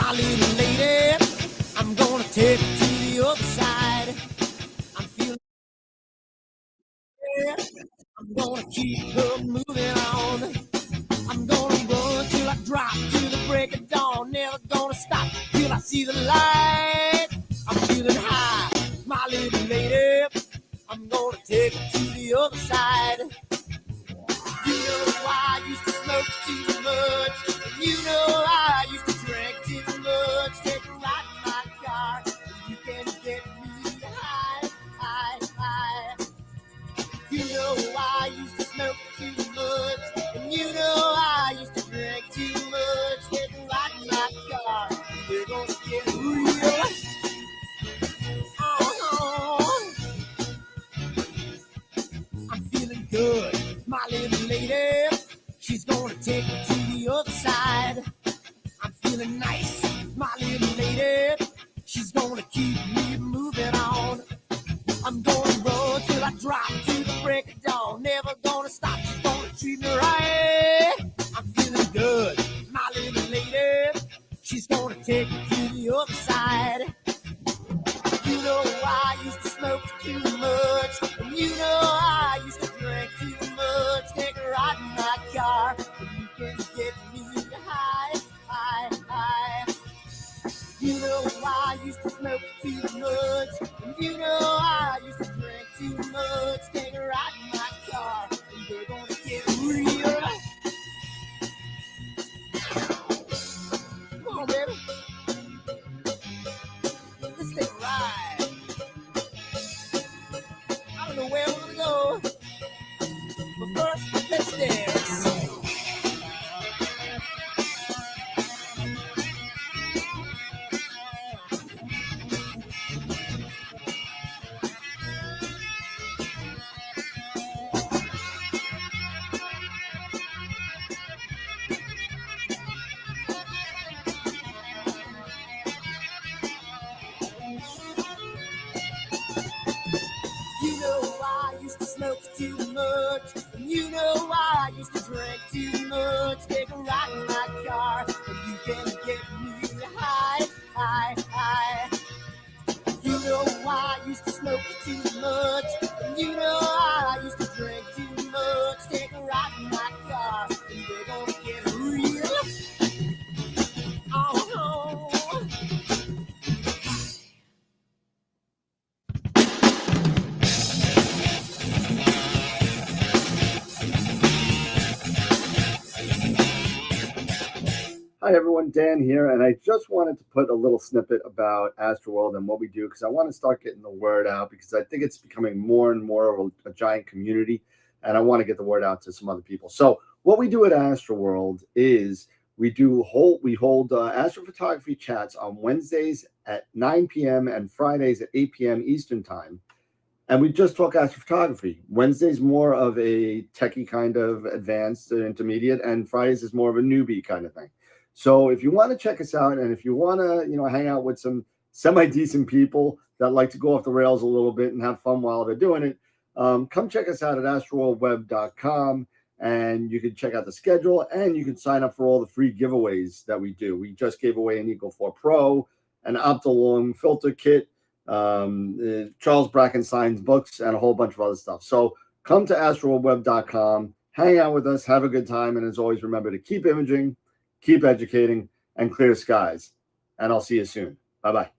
my little lady. I'm gonna take her to the other side. I'm feeling good. I'm gonna keep her moving on. I'm gonna run till I drop to the break of dawn. Never gonna stop till I see the light. I'm feeling high, my little lady. I'm gonna take her to the other side. You know I used to smoke too much. And you know I used to drink too much. Take a ride in my car. You can get me high, high, high. You know I used to smoke too much. And you know I used to drink too much. Take a ride in my car. We're gonna get real. Oh, I'm feeling good. My little lady, she's gonna take me to the other side. I'm feeling nice, my little lady, she's gonna keep me moving on. I'm gonna run till I drop to the break of dawn. Never gonna stop, she's gonna treat me right. I'm feeling good, my little lady, she's gonna take me to the other side. You know I used to smoke too much, and you know I used to drink too much. Take a ride in my car, and you can get me high, high, high. You know I used to smoke too much, and you know I used to drink too much. Take a ride in my car, and we're gonna get real. Come on, baby. Let's take a ride. I don't know where we're gonna go, but first, let's dance. You know I used to smoke too much, and you know I used to drink too much. Take a ride in my car, and you can get me high, high, high. You know I used to smoke too much, and you know I used to drink too much. Take a ride in my car, and we're gonna get real. Oh, Hi everyone, Dan here, and I just wanted to put a little snippet about AstroWorld and what we do because I want to start getting the word out because I think it's becoming more and more of a giant community, and I want to get the word out to some other people. So what we do at AstroWorld is we hold astrophotography chats on Wednesdays at 9 p.m. and Fridays at 8 p.m. Eastern time. And we just talk astrophotography. Wednesday's more of a techie kind of advanced intermediate, and Fridays is more of a newbie kind of thing. So if you want to check us out, and if you want to, hang out with some semi-decent people that like to go off the rails a little bit and have fun while they're doing it, come check us out at astroworldweb.com, and you can check out the schedule, and you can sign up for all the free giveaways that we do. We just gave away an Eagle 4 Pro, an Optilong filter kit, Charles Brackenstein's books, and a whole bunch of other stuff. So come to astroworldweb.com, hang out with us, have a good time, and as always, remember to keep imaging, keep educating, and clear skies. And I'll see you soon. Bye-bye.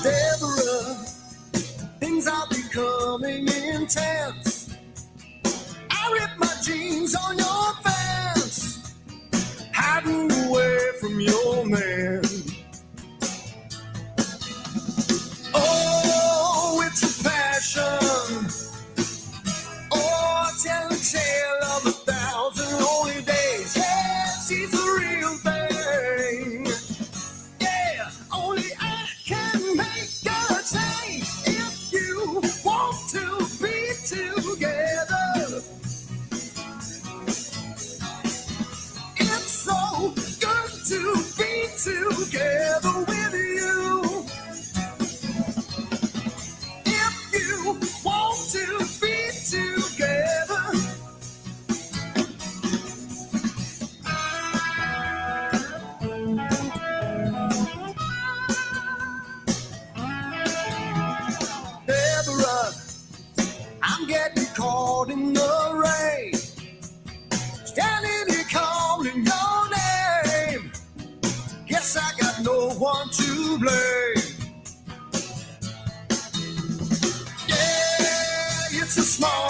Deborah, things are becoming intense. I ripped my jeans on your fence, hiding away from your man. Oh, it's a passion. Oh, tell a tale.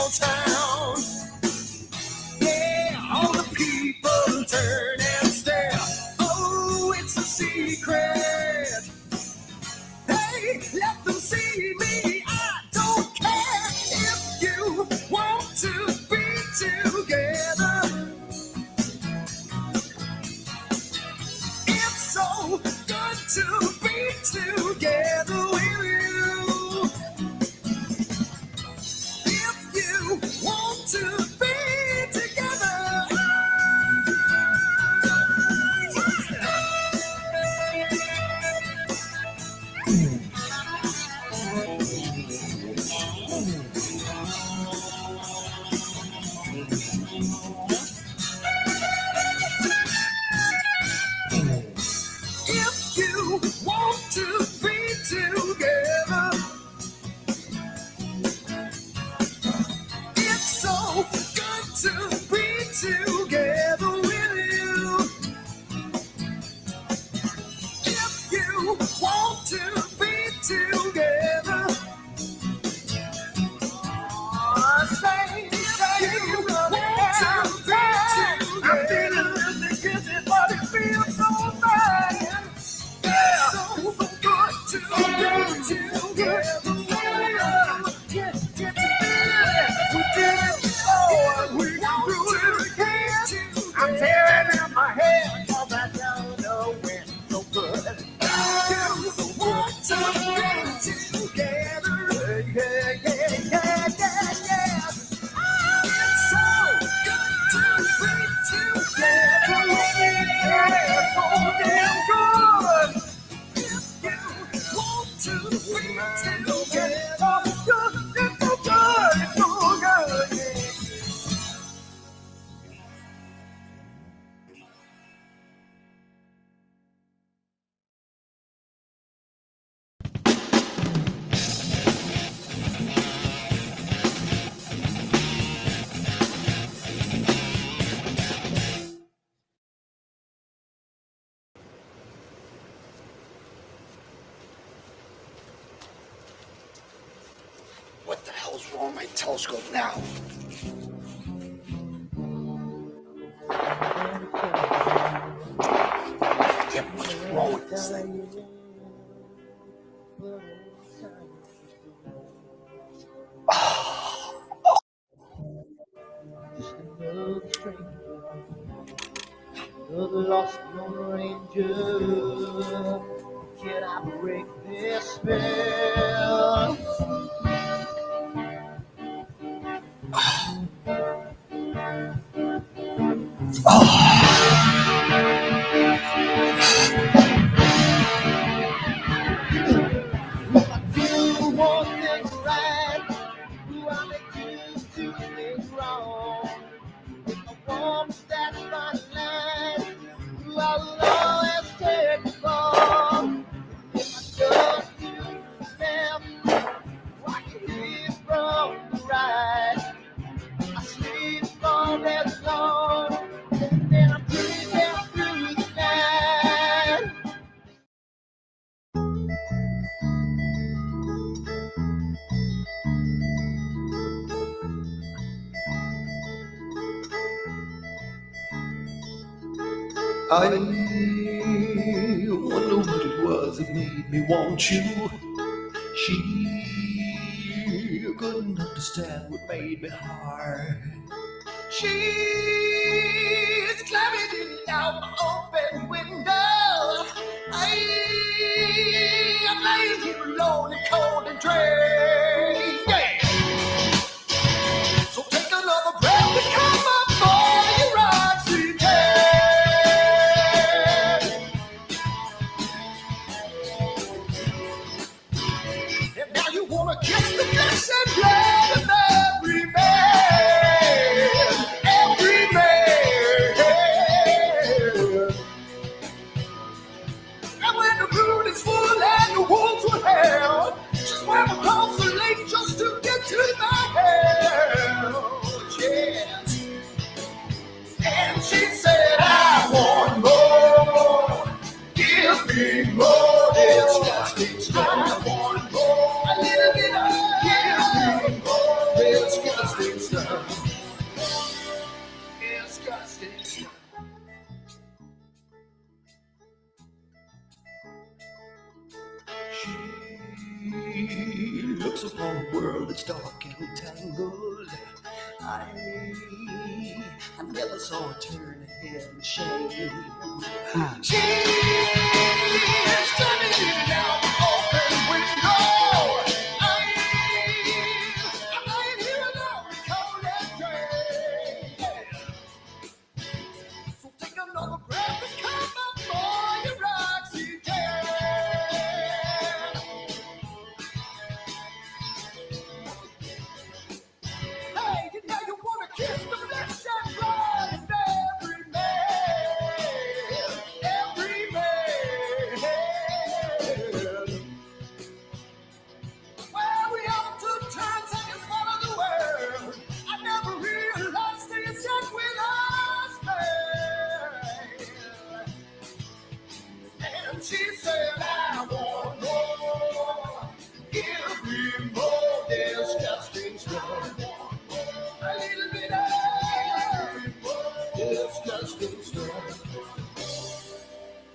small town. Yeah, all the people turn and stare. Oh, it's a secret. Hey, let them see me. I don't care if you want to be together. It's so good to be together with you. If you want to be together. If you want to be together, it's so good to be together with you. If you want to be together, say you want to be together. I'm feeling really kissy, but it feels so bad. Yeah, so good to be together. Get together. We did it before, we can do it again. I'm tearing out my hair, cause I don't know when so good. You want to be together. Yeah. It's so good to be together. Yeah, so damn good. If you want to be together, it's so good, it's so good, yeah. What the hell's wrong with my telescope now? Yeah, what's wrong with this thing? The lost lone ranger, can I break this spell? Do one thing right, do I make you do things wrong? If I want that fine line, do I will always take the fall? If I just do left, why you leave from the right? I sleep all day long, and then I'm breathing through the night. I wonder what it was that made me want you. She couldn't understand what made me hard. She's climbing out my open window. I'm laying here alone and cold and drained. Yeah. So take another breath and come up for your oxygen. And now you wanna kiss the flesh and blood of every man, every man. And when the moon is full and the wolves will howl, just swam across the it's dark and tangled. I never saw her turn her head in shame. She's standing out the open window. I'm lying here alone, cold and gray. So take another breath and come up for your oxygen. Hey, you know you wanna kiss the flesh and blood of every man, every man. Well, we all took turns and you swallowed the world. I never realized till you sat with us, man. And she said, I want more. Give me more disgusting stuff. A little bit of disgusting stuff.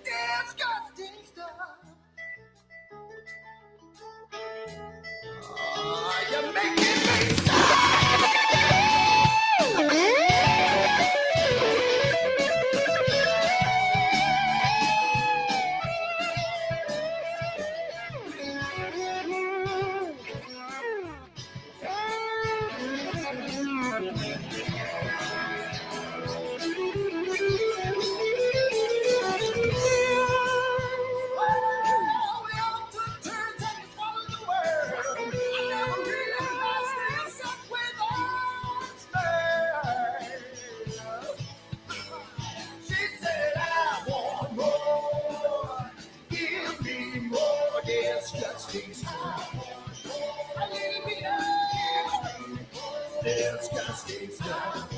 Disgusting stuff. Oh, you're making me disgusting stuff. A little bit of disgusting stuff.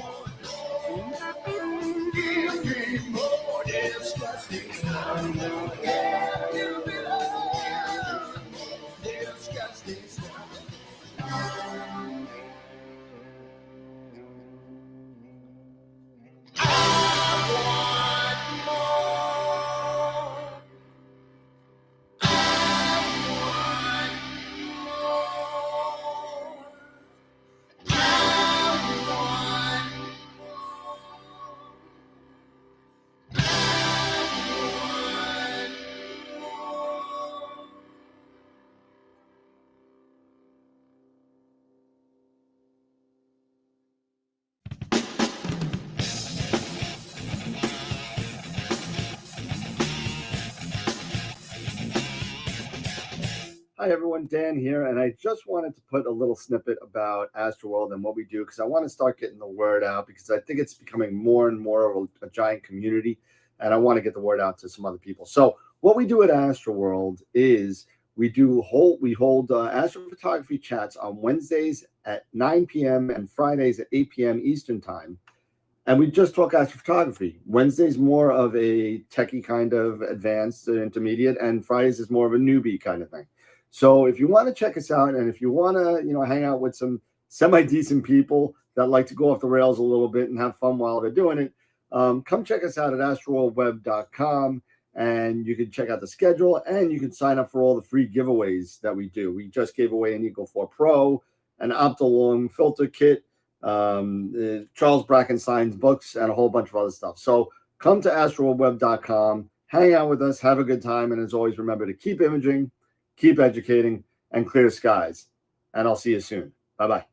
Give me more disgusting stuff. Yeah, a little bit of disgusting stuff. I want more. Hi everyone, Dan here, and I just wanted to put a little snippet about AstroWorld and what we do because I want to start getting the word out because I think it's becoming more and more of a giant community, and I want to get the word out to some other people. So what we do at AstroWorld is we hold astrophotography chats on Wednesdays at 9 p.m. and Fridays at 8 p.m. Eastern time. And we just talk astrophotography. Wednesday's more of a techie kind of advanced intermediate, and Fridays is more of a newbie kind of thing. So if you want to check us out, and if you want to, hang out with some semi-decent people that like to go off the rails a little bit and have fun while they're doing it, come check us out at AstroWorldWeb.com, and you can check out the schedule, and you can sign up for all the free giveaways that we do. We just gave away an Eagle 4 Pro, an Optolong filter kit, Charles Brackenstein's books, and a whole bunch of other stuff. So come to AstroWorldWeb.com, hang out with us, have a good time, and as always, remember to keep imaging, keep educating, and clear skies. And I'll see you soon. Bye-bye.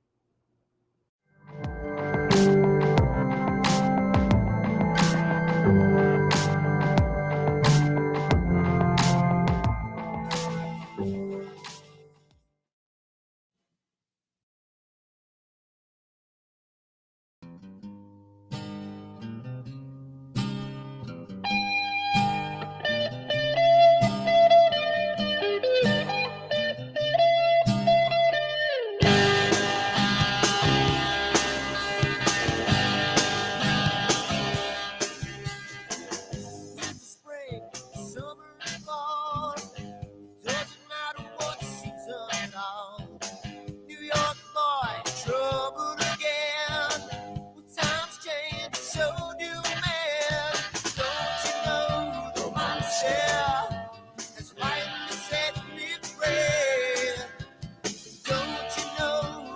Don't you know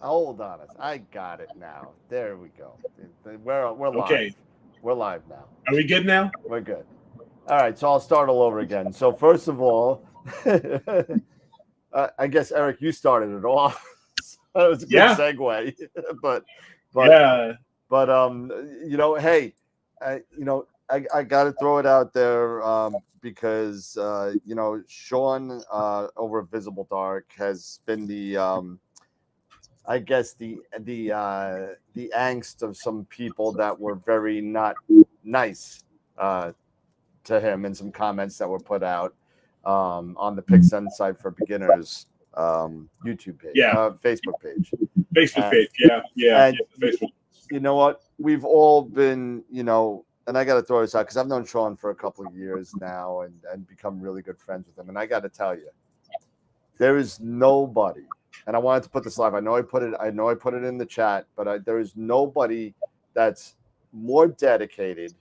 Hold on. I got it now. There we go. We're live. Okay. We're live now. Are we good now? We're good. All right. So I'll start all over again. So first of all, I guess Eric, you started it off. That was a good segue. but yeah. But hey, I got to throw it out there because Sean over at Visible Dark has been the I guess the angst of some people that were very not nice to him, and some comments that were put out on the Pix Insight for Beginners YouTube page, Facebook page. Facebook page, yeah, Facebook. You know what? We've all been, and I got to throw this out because I've known Sean for a couple of years now and become really good friends with him. And I got to tell you, there is nobody, and I wanted to put this live. I know I put it in the chat, but there is nobody that's more dedicated,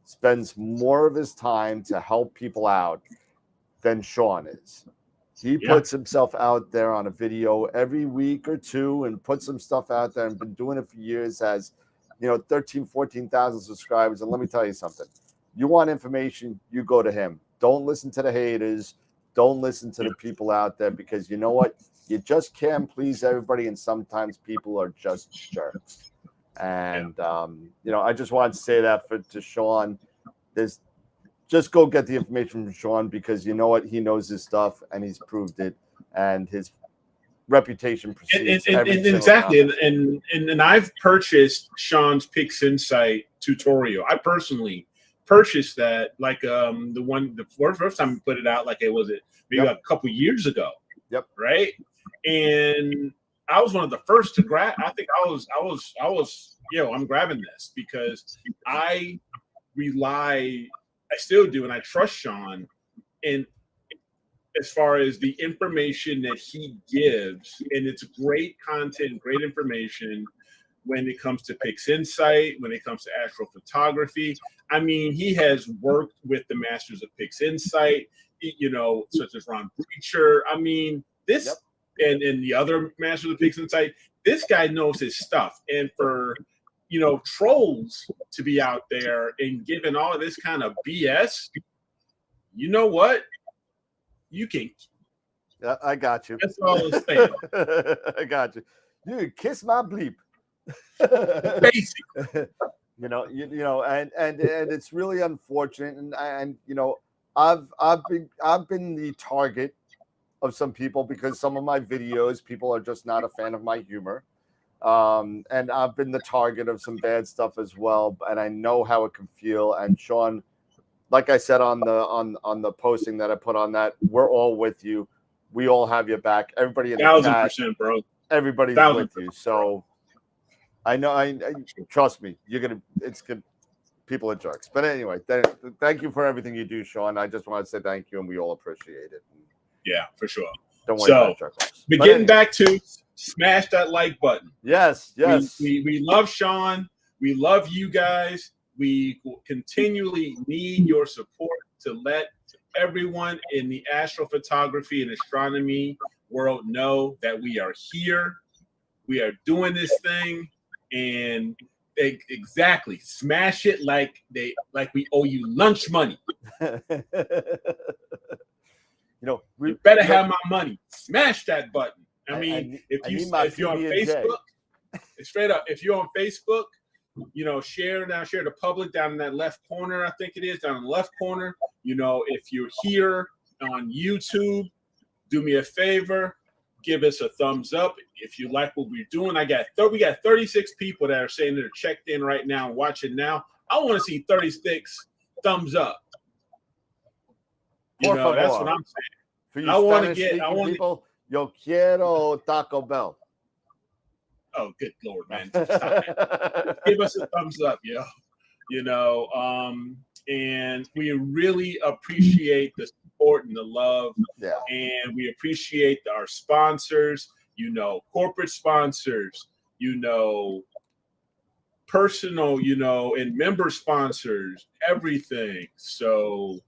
spends more of his time to help people out than Sean is. He puts himself out there on a video every week or two and puts some stuff out there and been doing it for years, has 13, 14,000 subscribers. And let me tell you something. You want information, you go to him. Don't listen to the haters. Don't listen to the people out there, because you know what? You just can't please everybody, and sometimes people are just jerks. And I just wanted to say that to Sean. Just go get the information from Sean, because you know what? He knows his stuff and he's proved it, and his reputation precedes every exactly. And I've purchased Sean's Pix Insight tutorial. I personally purchased that, like the first time we put it out, like maybe a couple years ago. Yep. Right. And I was one of the first to grab. I think I was I'm grabbing this because I still do, and I trust Sean in as far as the information that he gives, and it's great content, great information when it comes to Pix Insight, when it comes to astrophotography. I mean, he has worked with the masters of Pix Insight, such as Ron Breacher. I mean, this and the other masters of Pix Insight, this guy knows his stuff. And for trolls to be out there and giving all of this kind of BS, you know what? You can. I got you. That's all I'm saying. I got you. You can kiss my bleep. Basically. And it's really unfortunate, and I've been the target of some people because some of my videos, people are just not a fan of my humor. And I've been the target of some bad stuff as well, and I know how it can feel. And Sean, like I said on the posting that I put on that, we're all with you. We all have your back. Everybody in the 1000%, bro. Everybody's 1000%. with you. So I know. I trust me. It's good. People are jerks. But anyway, thank you for everything you do, Sean. I just want to say thank you, and we all appreciate it. Yeah, for sure. Don't worry about jerk-offs. But getting back to smash that like button. Yes. We love Sean. We love you guys. We continually need your support to let everyone in the astrophotography and astronomy world know that we are here. We are doing this thing, and exactly smash it like we owe you lunch money. We better have my money. Smash that button. I mean, if you're on Facebook, straight up, if you're on Facebook, share the public down in that left corner. I think it is down in the left corner. If you're here on YouTube, do me a favor, give us a thumbs up if you like what we're doing. We got 36 people that are saying they're checked in right now and watching now. I want to see 36 thumbs up. That's what I'm saying. For you Spanish-speaking people, yo quiero Taco Bell. Oh, good Lord, man. Give us a thumbs up, and we really appreciate the support and the love. Yeah. And we appreciate our sponsors, corporate sponsors, personal, and member sponsors, everything. So,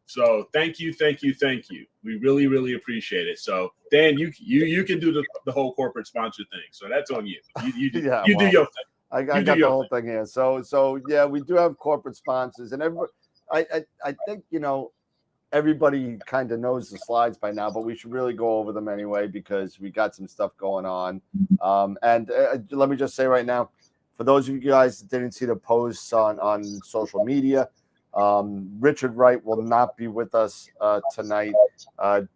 So thank you. We really, really appreciate it. So Dan, you can do the whole corporate sponsor thing. So that's on you. You do your thing. I got the whole thing here. So yeah, we do have corporate sponsors, and I think everybody kind of knows the slides by now, but we should really go over them anyway because we got some stuff going on. And let me just say right now, for those of you guys that didn't see the posts on social media, Richard Wright will not be with us tonight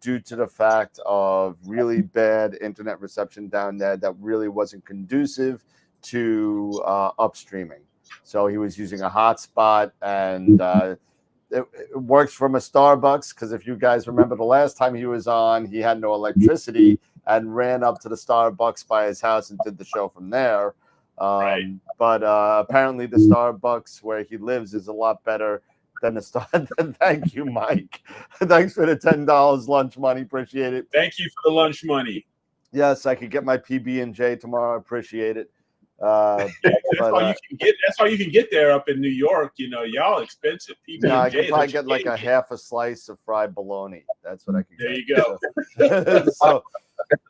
due to the fact of really bad internet reception down there that really wasn't conducive to upstreaming. So he was using a hotspot, and it works from a Starbucks, because if you guys remember the last time he was on, he had no electricity and ran up to the Starbucks by his house and did the show from there. Right. But apparently the Starbucks where he lives is a lot better than the Star. Thank you, Mike. Thanks for the $10 lunch money. Appreciate it. Thank you for the lunch money. Yes, I could get my PB&J tomorrow. Appreciate it. That's all you can get there up in New York. Y'all expensive. PB&J, I could probably get like a half a slice of fried bologna. That's what I could get. There you go.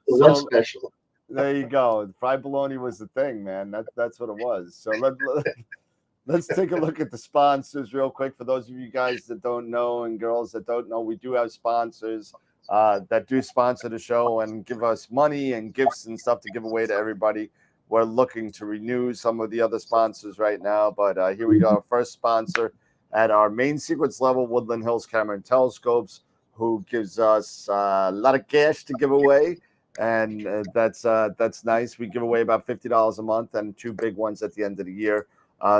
so special. There you go. Fried bologna was the thing, man. That's what it was. So let's take a look at the sponsors real quick. For those of you guys that don't know and girls that don't know, we do have sponsors that do sponsor the show and give us money and gifts and stuff to give away to everybody. We're looking to renew some of the other sponsors right now, but here we go. Our first sponsor at our main sequence level, Woodland Hills Camera and Telescopes, who gives us a lot of cash to give away, and that's nice. We give away about $50 a month and 2 big ones at the end of the year.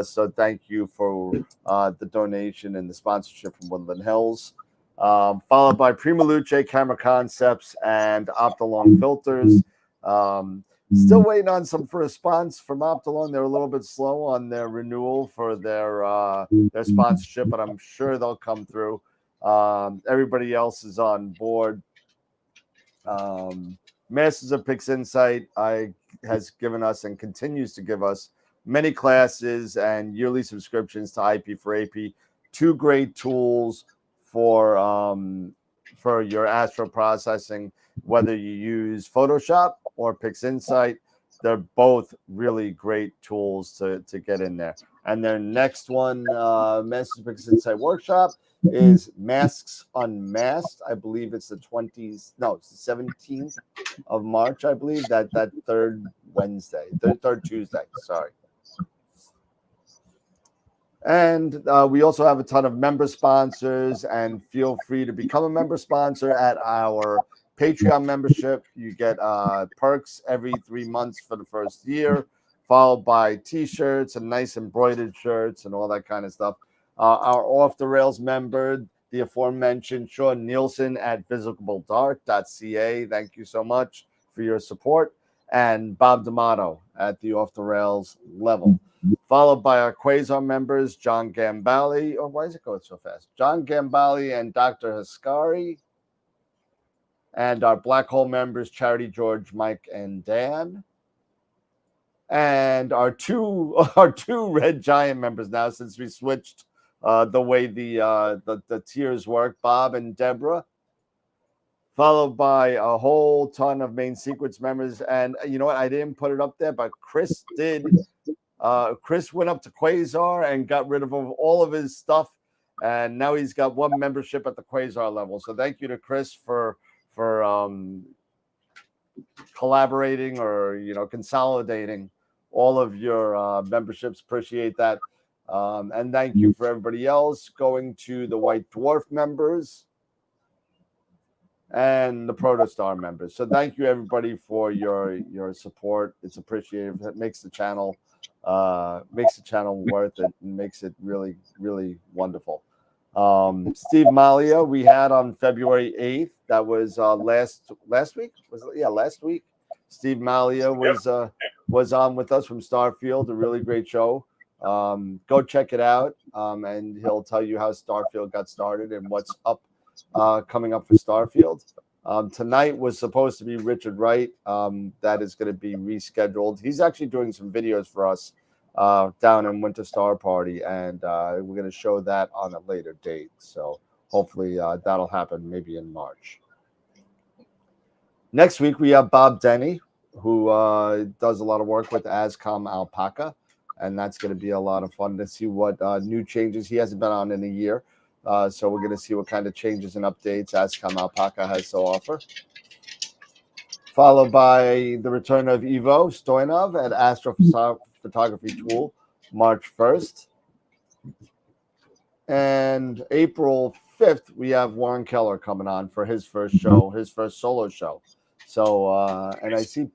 So thank you for the donation and the sponsorship from Woodland Hills. Followed by Prima Luce Camera Concepts and Optolong Filters. Still waiting on for a response from Optolong. They're a little bit slow on their renewal for their sponsorship, but I'm sure they'll come through. Everybody else is on board. Masters of PixInsight has given us and continues to give us many classes and yearly subscriptions to IP for AP. 2 great tools for your astro processing, whether you use Photoshop or PixInsight. They're both really great tools to get in there. And their next one, Masters of PixInsight Workshop, is Masks Unmasked. I believe it's the 17th of March, I believe, that third Tuesday, sorry. And we also have a ton of member sponsors, and feel free to become a member sponsor at our Patreon membership. You get perks every 3 months for the first year, followed by t-shirts and nice embroidered shirts and all that kind of stuff. Our Off the Rails member, the aforementioned Sean Nielsen at visibledark.ca. Thank you so much for your support. And Bob D'Amato at the Off the Rails level. Followed by our Quasar members, John Gambale. Oh, why is it going so fast? John Gambale and Dr. Haskari. And our Black Hole members, Charity George, Mike, and Dan. And our two Red Giant members now, since we switched the way the tiers work, Bob and Deborah. Followed by a whole ton of main sequence members. And you know what? I didn't put it up there, but Chris did. Chris went up to Quasar and got rid of all of his stuff. And now he's got 1 membership at the Quasar level. So thank you to Chris for collaborating or consolidating all of your memberships. Appreciate that. And thank you for everybody else going to the White Dwarf members and the Protostar members. So thank you everybody for your support. It's appreciated. It makes the channel worth it and makes it really, really wonderful. Steve Malia we had on February 8th. That was last week. Last week. Steve Malia was on with us from Starfield, a really great show. Go check it out, and he'll tell you how Starfield got started and what's up coming up for Starfield. Tonight was supposed to be Richard Wright. That is going to be rescheduled. He's actually doing some videos for us down in Winter Star Party, and we're going to show that on a later date. So hopefully that'll happen maybe in March. Next week, we have Bob Denny, who does a lot of work with Ascom Alpaca, and that's going to be a lot of fun to see what new changes. He hasn't been on in a year, so we're going to see what kind of changes and updates Ascom Alpaca has to offer. Followed by the return of Ivo Stoyanov at Astrophotography Tool, March 1st. And April 5th, we have Warren Keller coming on for his first show, his first solo show. So, and I see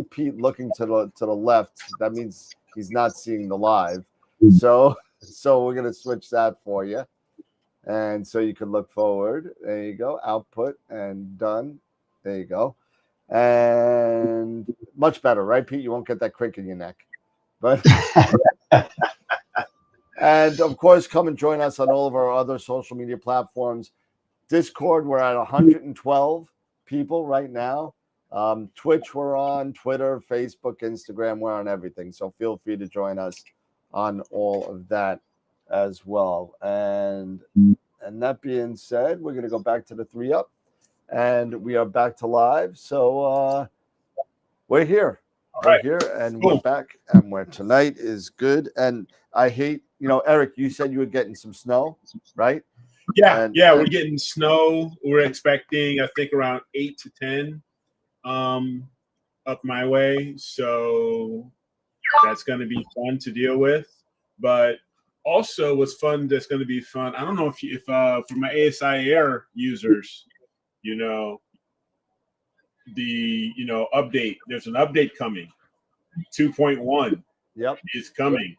Pete looking to the left. That means he's not seeing the live. So we're gonna switch that for you, and so you can look forward. There you go, output and done. There you go, and much better, right, Pete? You won't get that crick in your neck, but. And of course, come and join us on all of our other social media platforms. Discord, we're at 112 people right now. Twitch, we're on. Twitter, Facebook, Instagram, we're on everything. So feel free to join us on all of that as well. And that being said, we're going to go back to the 3-Up, and we are back to live. So we're here. We're here, and we're back, and where tonight is good. And I hate, Eric, you said you were getting some snow, right? Yeah, we're getting snow. We're expecting, I think, around 8 to 10 up my way. So that's going to be fun to deal with. But also what's fun that's going to be fun, I don't know if for my ASI Air users, the update, there's an update coming. 2.1 is coming.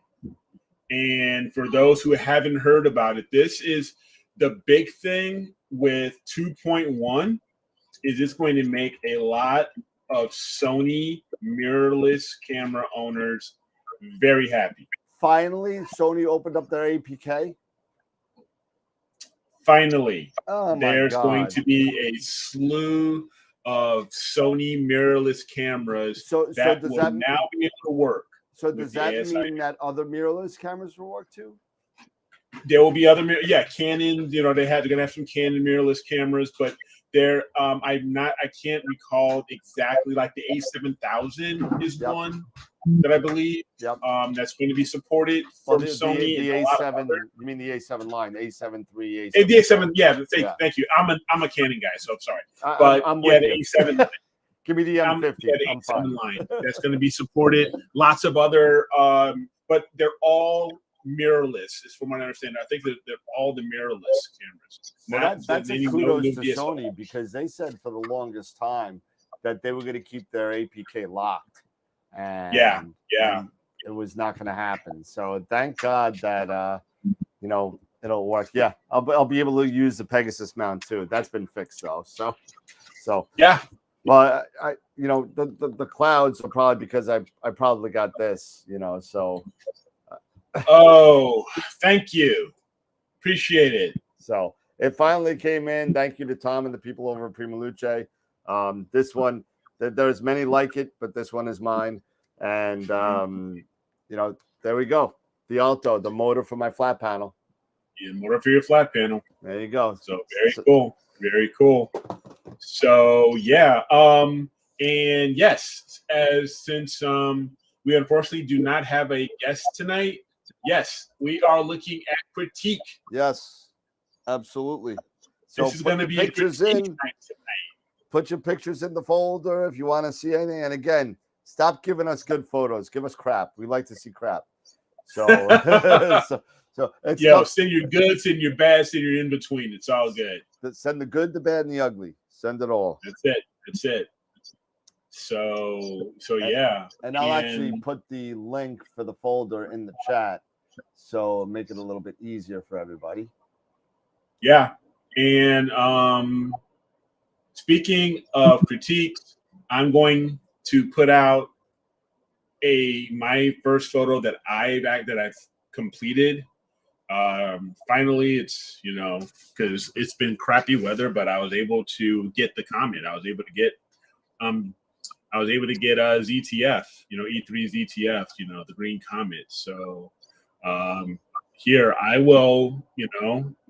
And for those who haven't heard about it, this is the big thing with 2.1 is it's going to make a lot of Sony mirrorless camera owners very happy. Finally, Sony opened up their APK. Finally, oh there's going to be a slew of Sony mirrorless cameras that will now be able to work. So does that mean that other mirrorless cameras will work too? There will be other, Canon. They're gonna have some Canon mirrorless cameras, but they're I can't recall exactly. Like the A7000 is one that I believe that's going to be supported from Sony. The A7, you mean the A7 line, A7 III, A7. The A7, thank you. I'm a Canon guy, so I'm sorry. But I'm the A7. Give me the M50. The A7 line that's going to be supported. Lots of other, but they're all mirrorless, is from what I understand. I think that they're all the mirrorless cameras. Well, that's a kudos to Sony, because they said for the longest time that they were going to keep their APK locked, and and it was not going to happen. So thank God that it'll work. Yeah, I'll be able to use the Pegasus mount too. That's been fixed though. So yeah. Well, the clouds are probably because I probably got this, so. Oh, thank you. Appreciate it. So it finally came in. Thank you to Tom and the people over at Prima Luce. This one, there's many like it, but this one is mine. And, there we go. The Alto, the motor for my flat panel. Yeah, motor for your flat panel. There you go. So cool. Very cool. So, and yes, since we unfortunately do not have a guest tonight, yes, we are looking at critique. Yes, absolutely. So this is going to be pictures in tonight. Put your pictures in the folder if you want to see anything. And again, stop giving us good photos. Give us crap. We like to see crap. So, send your good, send your bad, send your in between. It's all good. Send the good, the bad, and the ugly. Send it all. That's it. So yeah. And I'll actually put the link for the folder in the chat, so make it a little bit easier for everybody. Yeah. And speaking of critiques, I'm going to put out my first photo that I've completed. Finally, it's because it's been crappy weather, but I was able to get the comment. I was able to get I was able to get a ZTF, E3 ZTF, the Green Comet. So here I will,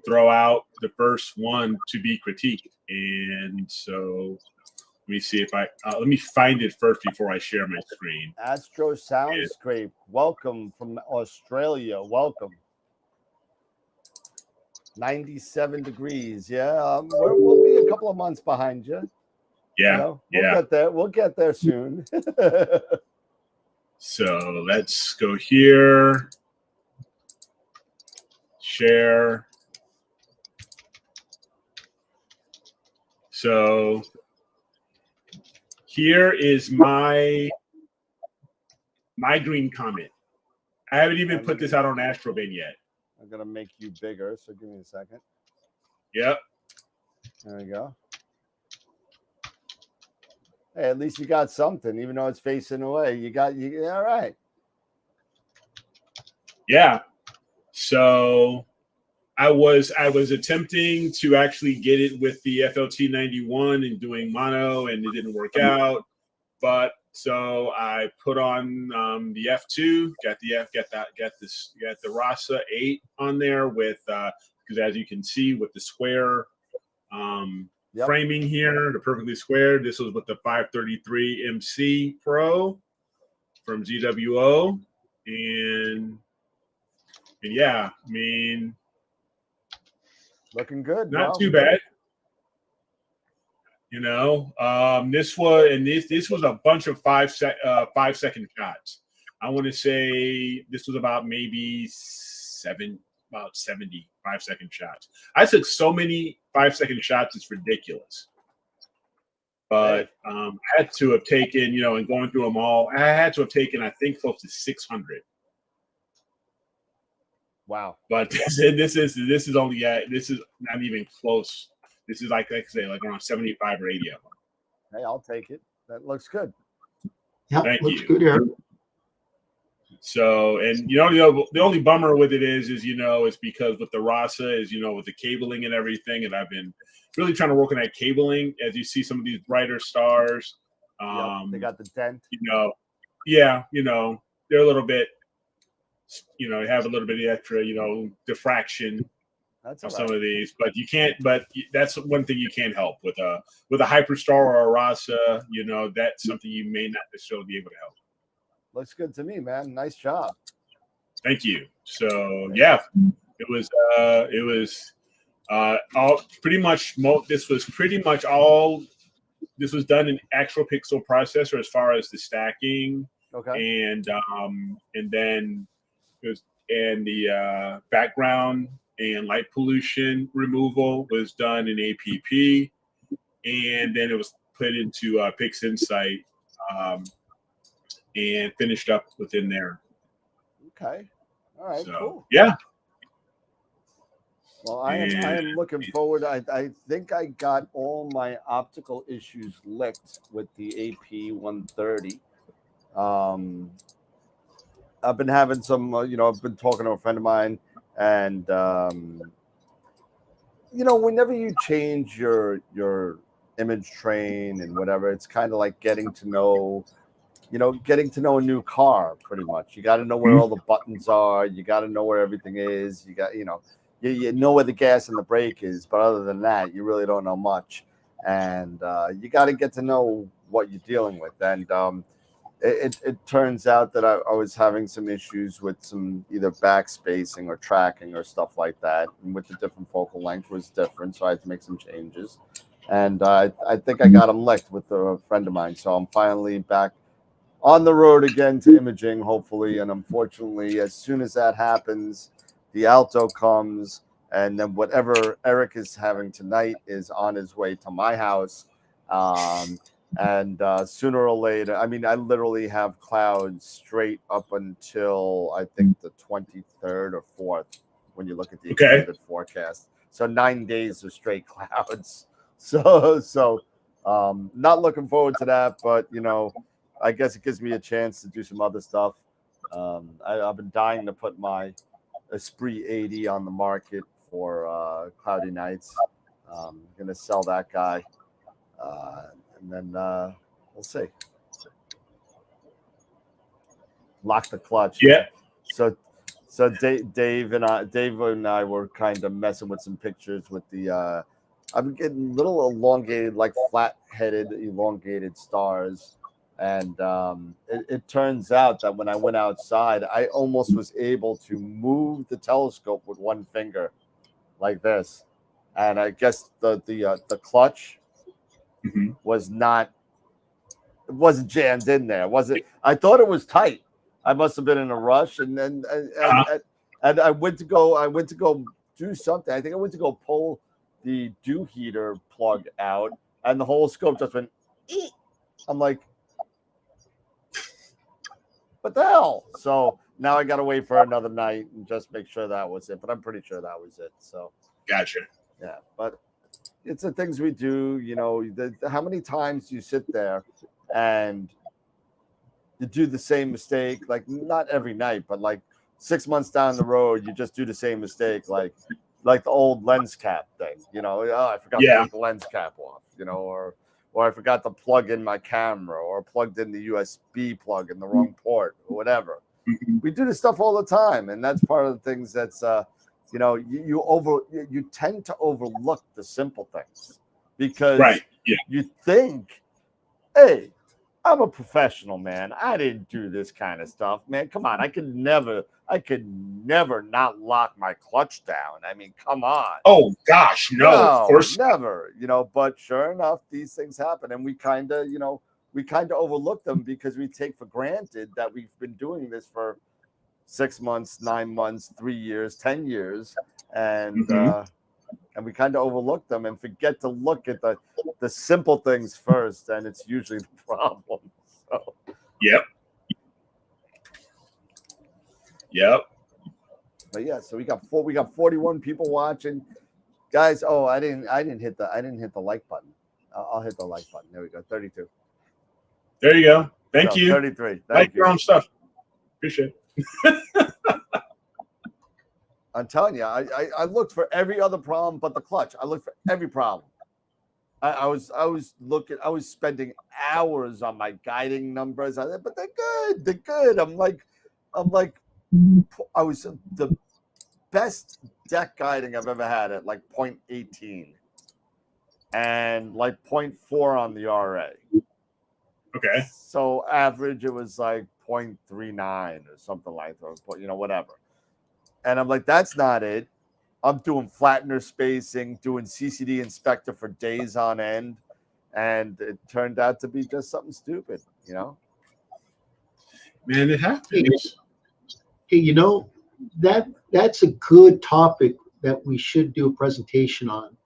throw out the first one to be critiqued. And so let me see if let me find it first before I share my screen. Astro Soundscape, welcome from Australia. Welcome. 97 degrees. Yeah, we'll be a couple of months behind you. Yeah, We'll get there soon. So let's go here. Share. So here is my Green Comet. I haven't even put this out on Astrobin yet. I'm gonna make you bigger, so give me a second. Yep. There we go. Hey, at least you got something, even though it's facing away. You all right. Yeah. So I was attempting to actually get it with the FLT91 and doing mono, and it didn't work out. But so I put on the F2, got the Rasa 8 on there with because as you can see with the square framing here, the perfectly square. This was with the 533 MC Pro from GWO, and yeah, I mean, looking good. Not too bad. This was a bunch of 5 second shots. I want to say this was about maybe 70 5-second shots. I took so many 5-second shots, it's ridiculous. But I had to have taken, and going through them all, I had to have taken, I think, close to 600. Wow. But this is only this is not even close. This is like I say, like around 75 or 80 of them. Hey, I'll take it. That looks good. Yeah, Thank looks you. good here. So, and the only bummer with it is it's because with the Rasa is with the cabling and everything, and I've been really trying to work on that cabling. As you see, some of these brighter stars, they got the dent. They're a little bit, have a little bit of extra, diffraction. That's on all some right. of these, but you can't. But that's one thing you can't help with a Hyperstar or a Rasa. That's something you may not necessarily be able to help. Looks good to me, man. Nice job. Thank you. So yeah, it was all pretty much. This was pretty much all. This was done in actual pixel processor as far as the stacking. Okay. And then it was the background and light pollution removal was done in APP, and then it was put into PixInsight and finished up within there. Okay. All right. So, cool. Yeah. Well, I am looking forward. I think I got all my optical issues licked with the AP130. I've been having some, I've been talking to a friend of mine, and whenever you change your image train and whatever, it's kind of like getting to know a new car. Pretty much, you got to know where all the buttons are. You got to know where everything is. You got, you know where the gas and the brake is, but other than that, you really don't know much. And you got to get to know what you're dealing with. And it turns out that I was having some issues with some either backspacing or tracking or stuff like that. And with the different focal length was different, so I had to make some changes. And I think I got them licked with a friend of mine. So I'm finally back on the road again to imaging, hopefully. And unfortunately, as soon as that happens, the Alto comes, and then whatever Eric is having tonight is on his way to my house. And sooner or later, I mean, I literally have clouds straight up until I think the 23rd or 4th when you look at the extended forecast. So 9 days of straight clouds. So not looking forward to that, but I guess it gives me a chance to do some other stuff. I've been dying to put my Esprit 80 on the market for cloudy nights. I'm gonna sell that guy, and then we'll see. lock the clutch. Yeah. So Dave and I were kind of messing with some pictures with the. I'm getting little elongated, like flat-headed, elongated stars, and it turns out that when I went outside, I almost was able to move the telescope with one finger, like this, and I guess the clutch was not. It wasn't jammed in there. I thought it was tight. I must have been in a rush, and then and I went to go do something. I think I went to go pull the dew heater plug out, and the whole scope just went. Eek. I'm like, what the hell? So now I got to wait for another night and just make sure that was it. But I'm pretty sure that was it. So Gotcha. yeah, but it's the things we do. You know, how many times you sit there and you do the same mistake, like not every night, but like 6 months down the road, you just do the same mistake, like the old lens cap thing, you know. Oh, I forgot to take the lens cap off, you know, or I forgot to plug in my camera, or plugged in the USB plug in the wrong port, or whatever. We do this stuff all the time, and that's part of the things that's you know, you tend to overlook the simple things because you think, hey, I'm a professional, man. I didn't do this kind of stuff, man. Come on, I could never not lock my clutch down. I mean, come on. Oh gosh, no, of course never. You know, but sure enough, these things happen, and we kind of overlook them because we take for granted that we've been doing this for 6 months, 9 months, 3 years, 10 years, and we kind of overlook them and forget to look at the simple things first, and it's usually the problem. So. Yep. But yeah, so we got 41 people watching, guys. Oh, I didn't hit the like button. I'll hit the like button. There we go. 32. There you go. Thank you. 33. Like your own stuff. Appreciate it. I'm telling you, I looked for every other problem but the clutch. I looked for every problem. I was spending hours on my guiding numbers, but they're good. They're good. I'm like, I was the best deck guiding I've ever had at like 0.18 and like 0.4 on the RA. Okay. So average, it was like 0.39 or something like that, you know, whatever. And I'm like, that's not it. I'm doing flattener spacing, doing CCD inspector for days on end, and it turned out to be just something stupid, you know? Man, it happens. Hey, you know, that's a good topic that we should do a presentation on.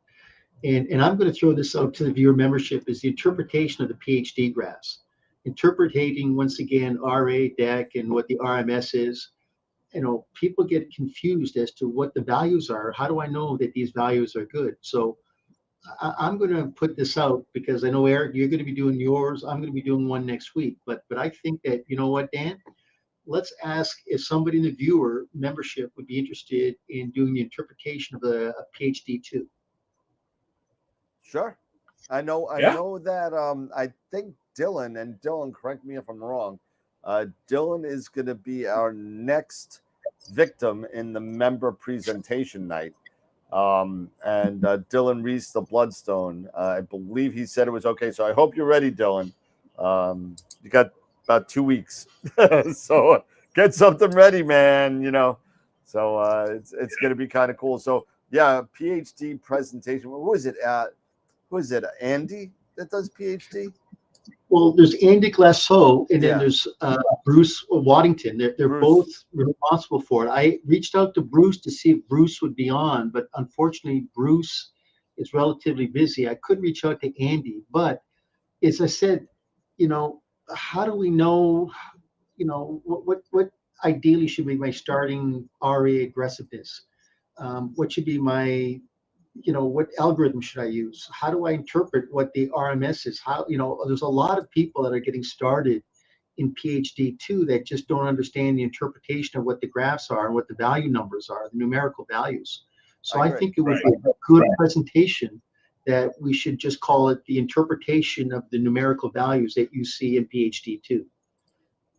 And I'm going to throw this out to the viewer membership, is the interpretation of the PhD graphs. Interpreting, once again, RA, DEC, and what the RMS is. You know, people get confused as to what the values are. How do I know that these values are good? So I'm going to put this out because I know, Eric, you're going to be doing yours. I'm going to be doing one next week. But I think that, you know what, Dan? Let's ask if somebody in the viewer membership would be interested in doing the interpretation of a PhD too. Sure. I know that I think Dylan, correct me if I'm wrong, Dylan is going to be our next victim in the member presentation night. And Dylan Reese, the Bloodstone, I believe he said it was okay. So I hope you're ready, Dylan. You got about 2 weeks. So get something ready, man, you know. So it's going to be kind of cool. So yeah, PhD presentation. Who is it, Andy that does PhD? Well, there's Andy Glasso, and then there's Bruce Waddington. They're both responsible for it. I reached out to Bruce to see if Bruce would be on, but unfortunately, Bruce is relatively busy. I could reach out to Andy, but as I said, you know, how do we know, you know, what ideally should be my starting RA aggressiveness? What should be my, you know, what algorithm should I use? How do I interpret what the RMS is? How, you know, there's a lot of people that are getting started in PhD too that just don't understand the interpretation of what the graphs are and what the value numbers are, the numerical values. So I think it would be a good presentation that we should just call it the interpretation of the numerical values that you see in PhD too.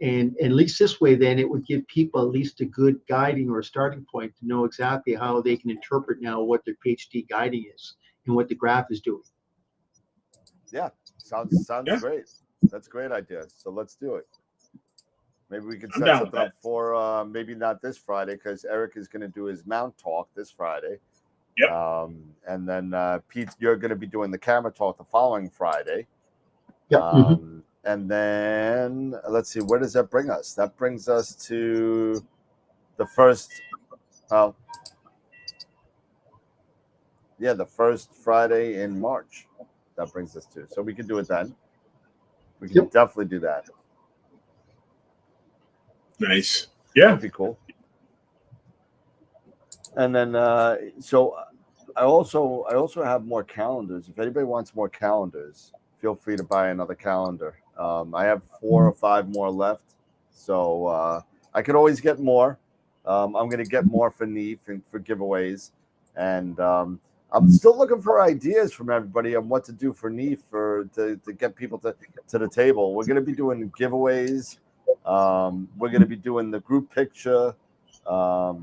And at least this way, then it would give people at least a good guiding or a starting point to know exactly how they can interpret now what their PhD guiding is and what the graph is doing. Yeah, sounds Yeah. great. That's a great idea. So let's do it. Maybe we can I'm set down with something up that. for maybe not this Friday, because Eric is going to do his mount talk this Friday. Yep. And then Pete, you're going to be doing the camera talk the following Friday. Yeah. And then let's see, where does that bring us? That brings us to the first, the first Friday in March. That brings us to. So we can do it then. We can definitely do that. Nice. Yeah. That'd be cool. And then so I also have more calendars. If anybody wants more calendars, feel free to buy another calendar. I have 4 or 5 more left, so I could always get more. I'm going to get more for NEAF and for giveaways, and I'm still looking for ideas from everybody on what to do for NEAF to get people to the table. We're going to be doing giveaways. We're going to be doing the group picture. I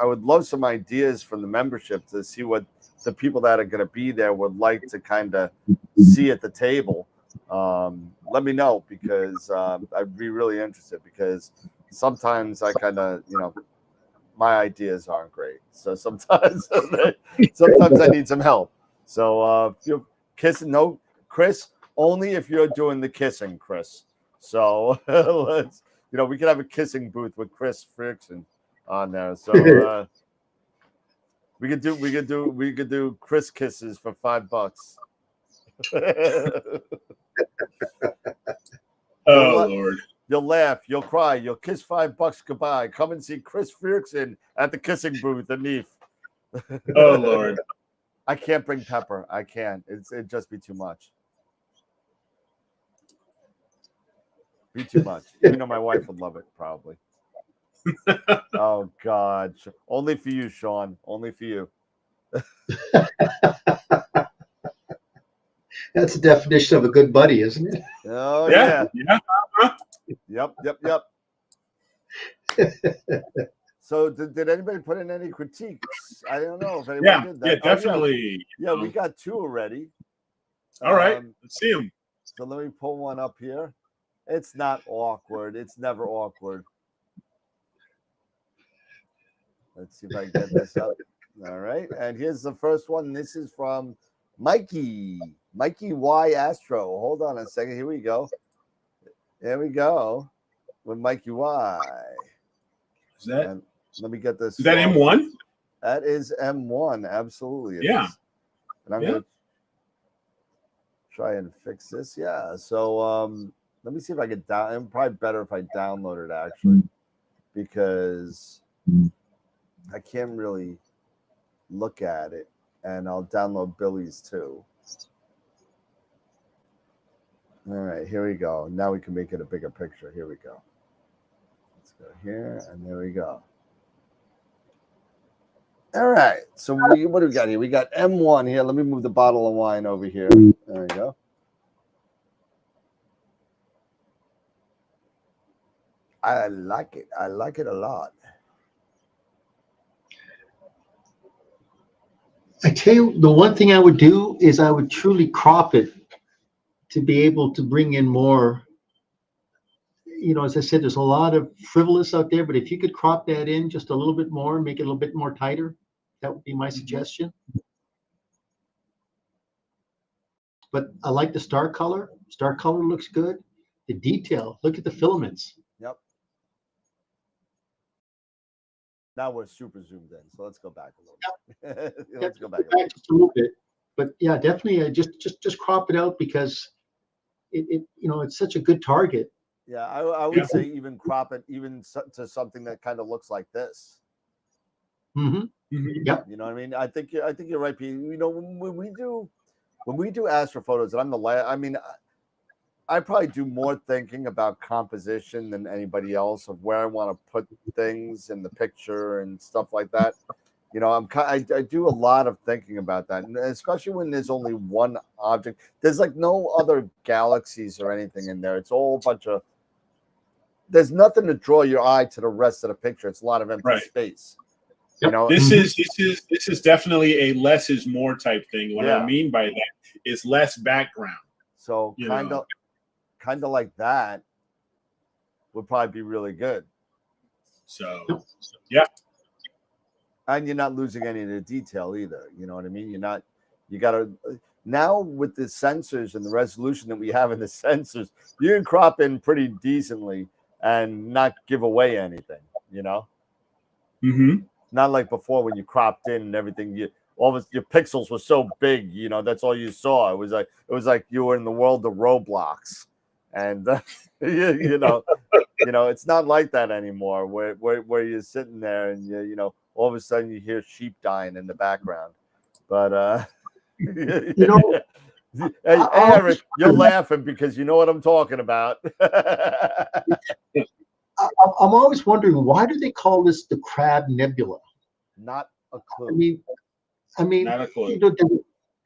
would love some ideas from the membership to see what the people that are going to be there would like to kind of see at the table. Let me know, because I'd be really interested, because sometimes I kind of, my ideas aren't great. So sometimes I need some help. So you're kissing, no, Chris, only if you're doing the kissing, Chris. So let's, we could have a kissing booth with Chris Frickson on there. So we could do Chris kisses for $5. Oh Lord. You'll laugh, you'll cry, you'll kiss $5 goodbye. Come and see Chris Frickson at the kissing booth in NEAF. Oh Lord. I can't bring Pepper. I can't. It'd just be too much. Be too much. Even though my wife would love it, probably. Oh God! Only for you, Sean. Only for you. That's the definition of a good buddy, isn't it? Oh yeah. Yep. So did anybody put in any critiques? I don't know if anybody did that. Yeah, definitely. Yeah, we got 2 already. All right, let's see them. So let me pull one up here. It's not awkward. It's never awkward. Let's see if I can get this up. All right. And here's the first one. This is from Mikey Y Astro. Hold on a second. Here we go. There we go. With Mikey Y. Is that? And let me get this. Is that M1? That is M1. Absolutely. Yeah. And I'm going to try and fix this. Yeah. So let me see if I can it's probably better if I download it, actually, because I can't really look at it, and I'll download Billy's too. All right, here we go. Now we can make it a bigger picture. Here we go. Let's go here, and there we go. All right, so what do we got here? We got M1 here. Let me move the bottle of wine over here. There we go. I like it. I like it a lot. I tell you, the one thing I would do is I would truly crop it to be able to bring in more. As I said, there's a lot of frivolous out there, but if you could crop that in just a little bit more, make it a little bit more tighter, that would be my suggestion. But I like the star color. Star color looks good. The detail, look at the filaments. Yep. Now we're super zoomed in, so let's go back a little bit. Let's go back just a little bit. But yeah, definitely just crop it out, because it's such a good target. Yeah, I would say even crop it even to something that kind of looks like this. Mm-hmm. Yep. You know what I mean? I think you're right, Pete. When we do astrophotos, and I'm the last. I mean, I probably do more thinking about composition than anybody else, of where I want to put things in the picture and stuff like that. I do a lot of thinking about that, and especially when there's only one object. There's like no other galaxies or anything in there. It's all a bunch of there's nothing to draw your eye to the rest of the picture. It's a lot of empty space. You know, this is definitely a less is more type thing. What I mean by that is less background. So kind of like that would probably be really good. So yeah. And you're not losing any of the detail either. You know what I mean? You gotta now with the sensors and the resolution that we have in the sensors, you can crop in pretty decently and not give away anything, you know? Not like before when you cropped in and everything, your pixels were so big, you know, that's all you saw. It was like you were in the world of Roblox. And you know, it's not like that anymore where you're sitting there and you know, all of a sudden you hear sheep dying in the background. But you know, hey, Eric, you're laughing because you know what I'm talking about. I'm always wondering, why do they call this the Crab Nebula? Not a clue. I mean, not a clue. You know,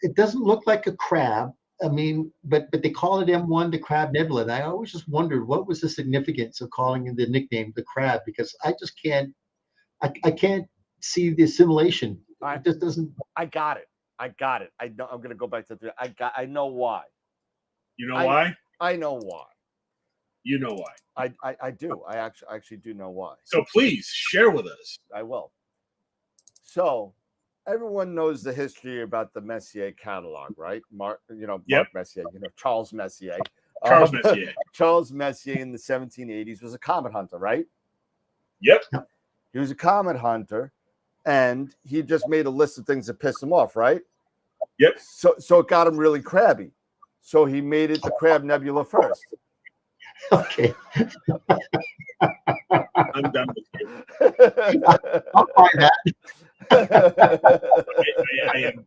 it doesn't look like a crab. I mean, but they call it M1, the Crab Nebula. And I always just wondered what was the significance of calling it the nickname the Crab, because I just can't, I can't see the assimilation. It just doesn't. I got it. I know. I'm gonna go back to I know why. You know why? I know why. You know why. I do. I actually do know why. So please share with us. I will. So everyone knows the history about the Messier catalog, right? Mark Messier, Charles Messier. Charles Messier in the 1780s was a comet hunter, right? Yep. He was a comet hunter, and he just made a list of things that pissed him off, right? Yep. So it got him really crabby. So he made it the Crab Nebula first. Okay. I'm done with you. I'll find that. I am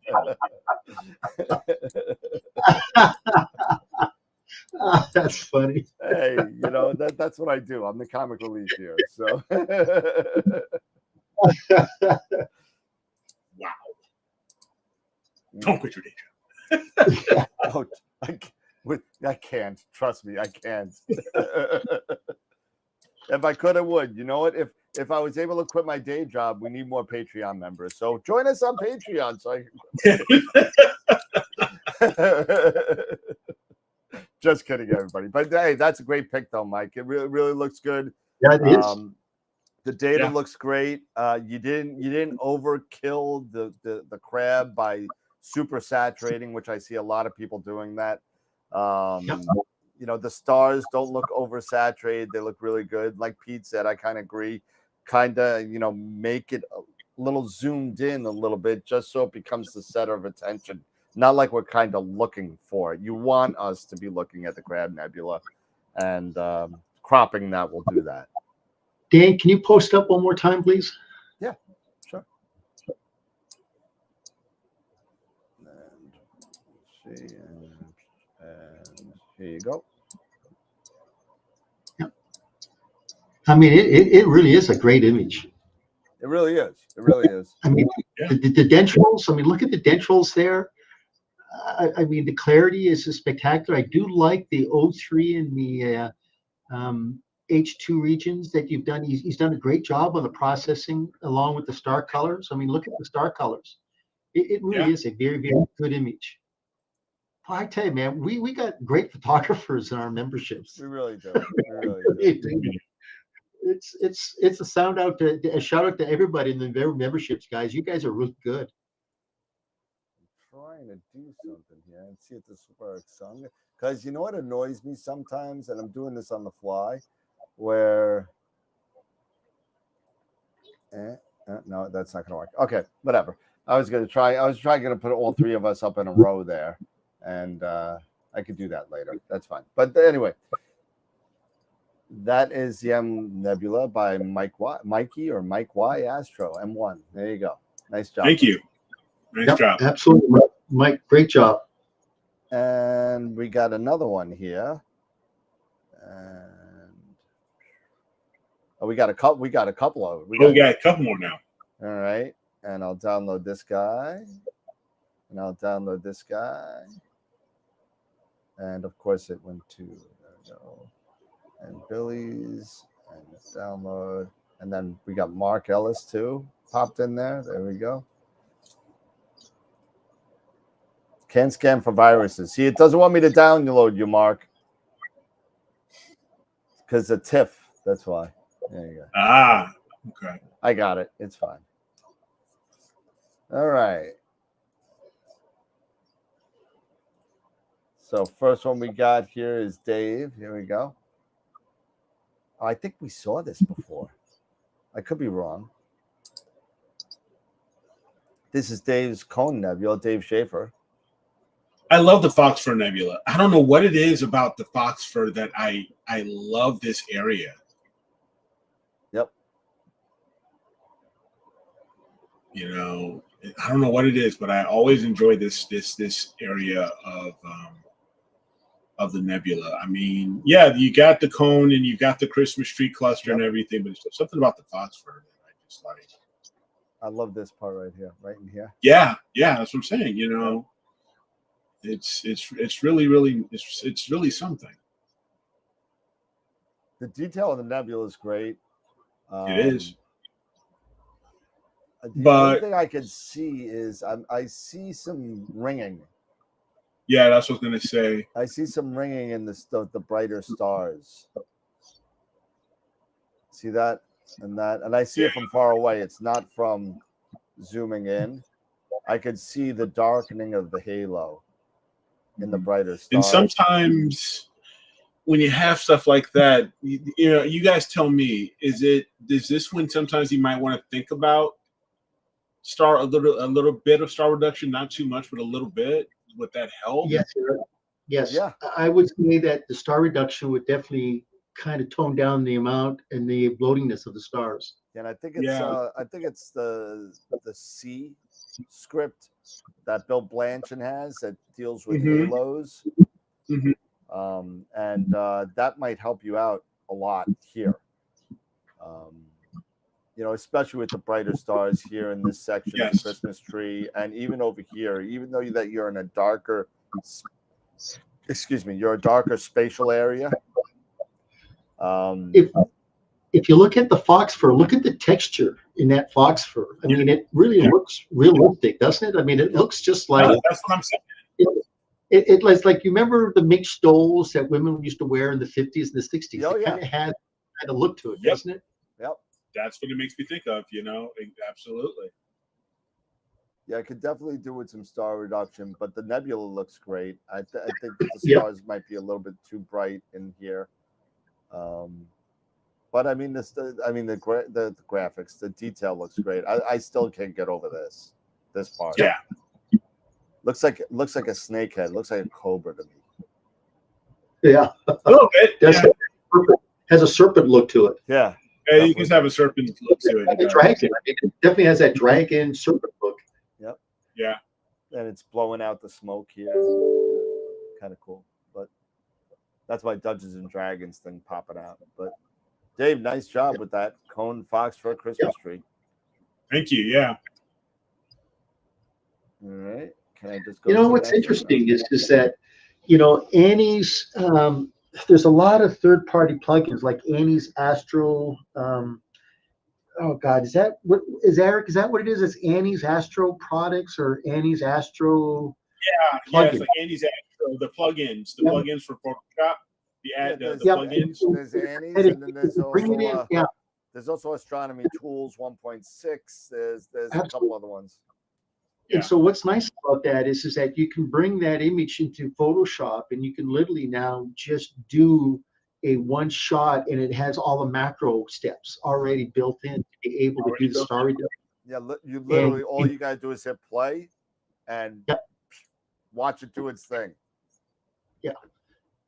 Oh, that's funny. Hey, that's what I do. I'm the comic relief here. So wow. Don't quit your day job. Oh, I can't. Trust me, I can't. If I could, I would. You know what? If I was able to quit my day job, we need more Patreon members. So join us on Patreon. So just kidding, everybody. But hey, that's a great pick, though, Mike. It really looks good. Yeah, it is. The data looks great. You didn't overkill the crab by super saturating, which I see a lot of people doing that. The stars don't look oversaturated. They look really good. Like Pete said, I kind of agree. Kind of, make it a little zoomed in a little bit just so it becomes the center of attention. Not like we're kind of looking for it. You want us to be looking at the Crab Nebula, and cropping that will do that. Dan, can you post up one more time, please? Yeah, sure. And let's see, and here you go. I mean, it really is a great image. It really is. It really is. I mean, the dentrals. I mean, look at the dentrals there. I mean, the clarity is spectacular. I do like the O3 and the H2 regions that you've done. He's done a great job on the processing along with the star colors. I mean, look at the star colors. It really is a very, very good image. Well, I tell you, man, we got great photographers in our memberships. We really do. We really do. It's a shout out to everybody in the memberships, guys. You guys are really good. I'm trying to do something here and see if this works. Because you know what annoys me sometimes, and I'm doing this on the fly, where no, that's not gonna work. Okay, whatever. I was gonna put all three of us up in a row there, and I could do that later. That's fine. But anyway. That is the M Nebula by Mike Y Astro M1. There you go. Nice job. Thank you. Nice job. Absolutely, Mike. Great job. And we got another one here. And we got a couple. We got a couple of. We got a couple more now. All right. And I'll download this guy. And I'll download this guy. And of course, it went to. There we go. and Billy's and download. And then we got Mark Ellis too popped in there. There we go. Can't scan for viruses. See, it doesn't want me to download you, Mark. Because the TIFF. That's why. There you go. Ah, okay. I got it. It's fine. All right. So first one we got here is Dave. Here we go. Oh, I think we saw this before. I could be wrong. This is Dave's Cone Nebula, Dave Schaefer. I love the Foxfur Nebula. I don't know what it is about the Foxfur that I love this area. Yep. You know, I don't know what it is, but I always enjoy this area of the nebula. I mean, yeah, you got the cone and you got the Christmas tree cluster and everything, but it's something about the Foxfur that I just like. I love this part right here, right in here. Yeah, that's what I'm saying. You know, it's really something. The detail of the nebula is great. It is. The only thing I can see is I see some ringing. Yeah, that's what I was gonna say. I see some ringing in the brighter stars. See that and that, and I see it from far away. It's not from zooming in. I could see the darkening of the halo in the brighter stars. And sometimes when you have stuff like that, you know, you guys tell me, is this when sometimes you might want to think about a little bit of star reduction, not too much, but a little bit? Would that help? Yes. Yeah. I would say that the star reduction would definitely kind of tone down the amount and the bloatiness of the stars. And I think it's the C script that Bill Blanchard has that deals with halos. And that might help you out a lot here. You know, especially with the brighter stars here in this section of the Christmas tree, and even over here, even though that you're in a darker, you're a darker spatial area. If you look at the Foxfur, look at the texture in that Foxfur. I mean, it really looks realistic, doesn't it? I mean, it looks just like. That's what I'm saying. It's like, you remember the mixed stoles that women used to wear in the 50s and the 60s? Oh, it kind of had a look to it, doesn't it? Yep. That's what it makes me think of, you know. Absolutely. Yeah, I could definitely do with some star reduction, but the nebula looks great. I think the stars might be a little bit too bright in here. But I mean, the graphics, the detail looks great. I still can't get over this part. Yeah. Looks like a snake head. Looks like a cobra to me. Yeah. A little bit. Has a serpent look to it. Yeah. Yeah, you can have a serpent look to it. The dragon. It definitely has that dragon serpent look. Yep. Yeah. And it's blowing out the smoke here. Kind of cool. But that's my Dungeons and Dragons thing popping out. But Dave, nice job with that cone Foxfur Christmas tree. Thank you. Yeah. All right. Can I just go? You know what's interesting is that, you know, Annie's. There's a lot of third-party plugins like Annie's Astro. Oh God, is that what is Eric? Is that what it is? It's Annie's Astro products or Annie's Astro? Yeah, it's like Annie's Astro. The plugins for Photoshop. The plugins. There's Annie's, and then there's also Astronomy Tools 1.6. There's a couple other ones. And so what's nice about that is that you can bring that image into Photoshop and you can literally now just do a one shot and it has all the macro steps already built in to be able to do the star reduction. Yeah, you literally all you gotta do is hit play and watch it do its thing. Yeah.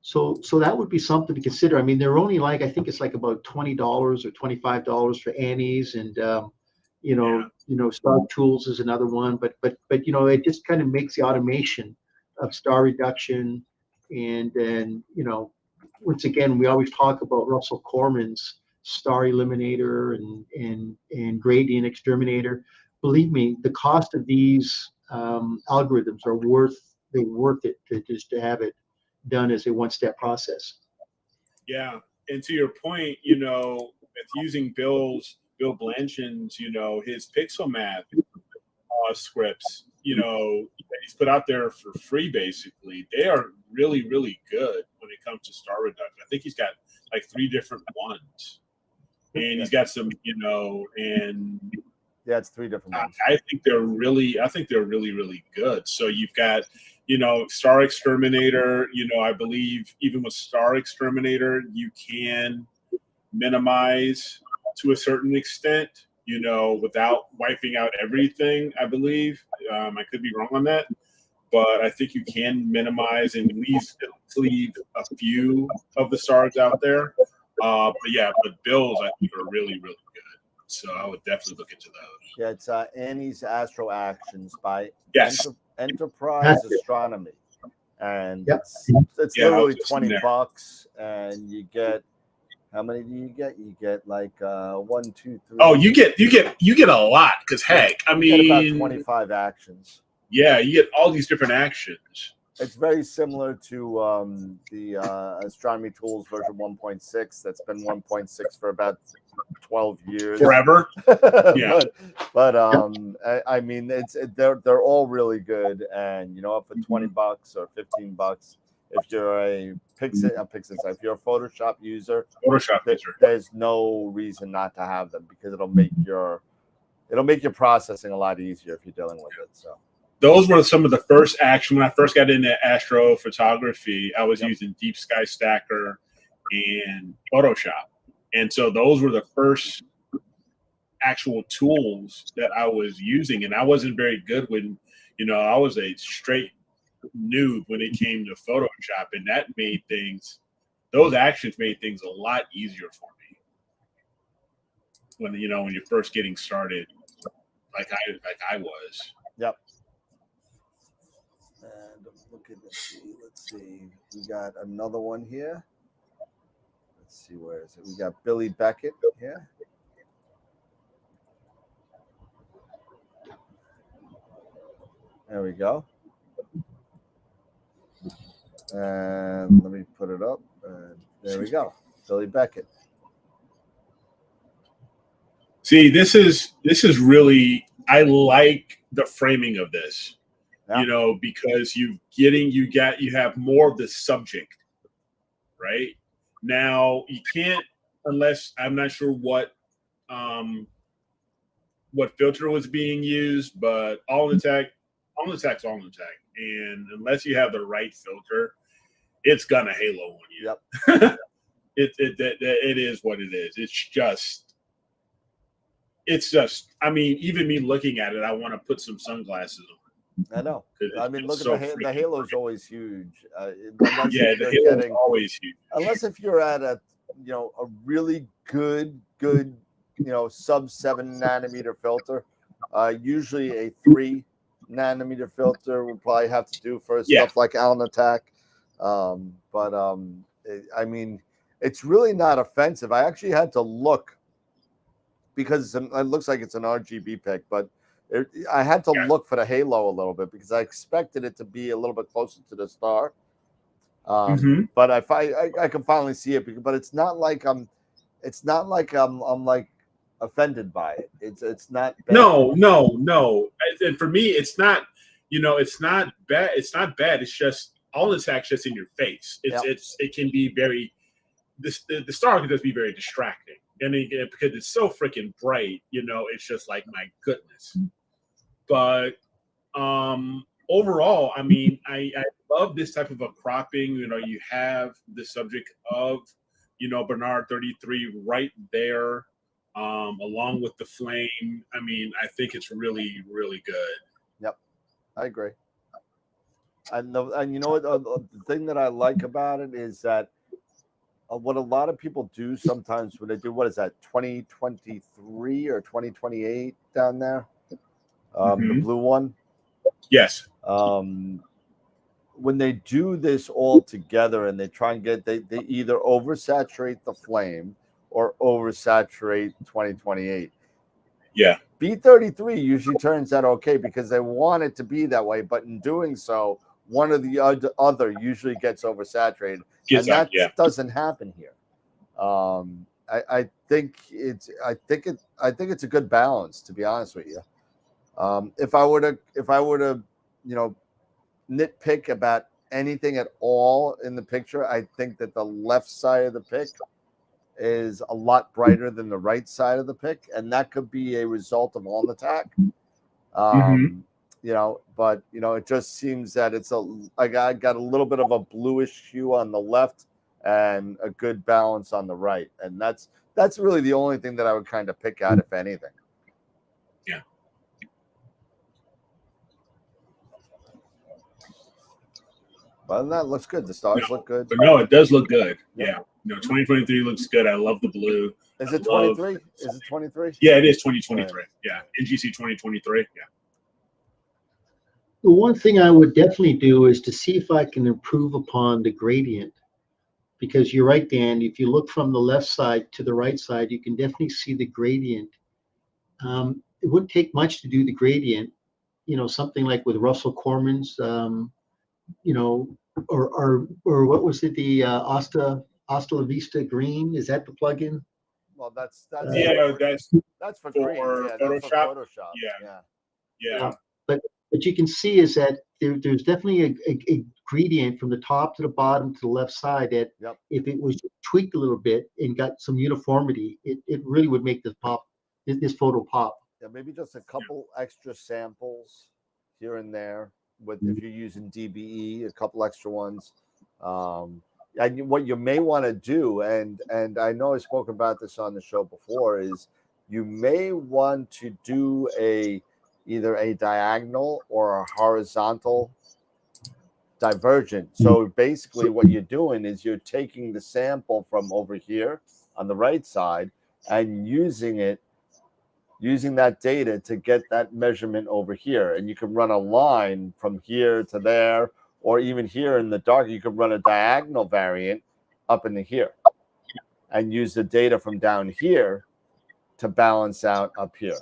So that would be something to consider. I mean, they're only like, I think it's like about $20 or $25 for Annie's, and Star Tools is another one, but you know, it just kind of makes the automation of star reduction. And then, you know, once again, we always talk about Russell Corman's star eliminator and gradient exterminator. Believe me, the cost of these algorithms are worth it to have it done as a one-step process. Yeah, And to your point, with using Bill Blanchin's, his pixel math scripts, that he's put out there for free, basically, they are really, really good when it comes to star reduction. I think he's got like 3 different ones, and he's got some, and yeah, it's 3 different ones. I think they're really, really good. So you've got, Star Exterminator, I believe even with Star Exterminator, you can minimize to a certain extent, without wiping out everything, I believe. I could be wrong on that, but I think you can minimize and leave a few of the stars out there. But Bill's, I think, are really, really good. So I would definitely look into those. Yeah, it's Annie's Astro Actions by Yes. Enterprise Astronomy, and it's literally $20, and you get, how many do you get? You get like 1, 2, 3. Oh, you get a lot, because heck, I mean, you get about 25 actions. Yeah, you get all these different actions. It's very similar to the Astronomy Tools version 1.6. That's been 1.6 for about 12 years. Forever. Yeah. But I mean, they're all really good, and up for $20 or $15. If you're a if you're a Photoshop user, there's no reason not to have them, because it'll make your processing a lot easier if you're dealing with it. So those were some of the first action when I first got into astrophotography. I was using Deep Sky Stacker and Photoshop, and so those were the first actual tools that I was using, and I wasn't very good when, I was a straight noob when it came to Photoshop, and that made those actions made things a lot easier for me when you're first getting started, like I was. Yep. And look at this. Let's see. We got another one here. Let's see, where is it? We got Billy Beckett here. There we go. And let me put it up. And there we go. Billy Beckett. See, this is really, I like the framing of this, because you have more of the subject, right? Now you can't, unless, I'm not sure what filter was being used, but all in attack, and unless you have the right filter, it's gonna halo on you. Yep. It is what it is. It's just, I mean, even me looking at it, I want to put some sunglasses on. I know. I mean, look so at the halo's always huge. The halo's always huge. Unless if you're at a really good sub 7 nanometer filter, usually a 3 nanometer filter will probably have to do for stuff like Allen Attack. I mean, it's really not offensive. I actually had to look, because it looks like it's an RGB pick, but I had to look for the halo a little bit, because I expected it to be a little bit closer to the star. But I can finally see it, but it's not like I'm like offended by it. It's not bad. No. And for me, it's not, it's not bad. It's not bad. It's just all the attack's just in your face. It can be very, the star can just be very distracting. And because it's so freaking bright, it's just like, my goodness. But overall, I mean, I love this type of a cropping. You have the subject of, Bernard 33 right there, along with the flame. I mean, I think it's really, really good. Yep, I agree. And you know what? The thing that I like about it is that what a lot of people do sometimes when they do, what is that, 2023 or 2028 down there? The blue one? Yes. When they do this all together and they try and they either oversaturate the flame or oversaturate 2028. Yeah. B33 usually turns out okay, because they want it to be that way, but in doing so, one or the other usually gets oversaturated. That doesn't happen here. I think it's a good balance, to be honest with you. If I were to, you know, nitpick about anything at all in the picture, I think that the left side of the pic is a lot brighter than the right side of the pic, and that could be a result of on attack. You know, but you know, it just seems that I got a little bit of a bluish hue on the left and a good balance on the right, and that's really the only thing that I would kind of pick out, if anything. Yeah. But that looks good. The stars look good. But no, it does look good. Yeah. No, 2023 looks good. I love the blue. Is it 23? Is it 23? Yeah, it is 2023. Right. Yeah. NGC 2023. Yeah. The one thing I would definitely do is to see if I can improve upon the gradient. Because you're right, Dan, if you look from the left side to the right side, you can definitely see the gradient. It wouldn't take much to do the gradient, you know, something like with Russell Corman's, you know, or what was it, the Hasta La Vista Green? Is that the plugin? Well, that's for green. Yeah, that's for Photoshop. Yeah. But you can see is that there's definitely a gradient from the top to the bottom to the left side that if it was tweaked a little bit and got some uniformity, it really would make this photo pop. Yeah, maybe just a couple extra samples here and there with if you're using DBE, a couple extra ones. And what you may want to do, and I know I spoke about this on the show before, is you may want to do either a diagonal or a horizontal divergent. So basically what you're doing is you're taking the sample from over here on the right side and using that data to get that measurement over here. And you can run a line from here to there, or even here in the dark, you could run a diagonal variant up into here and use the data from down here to balance out up here.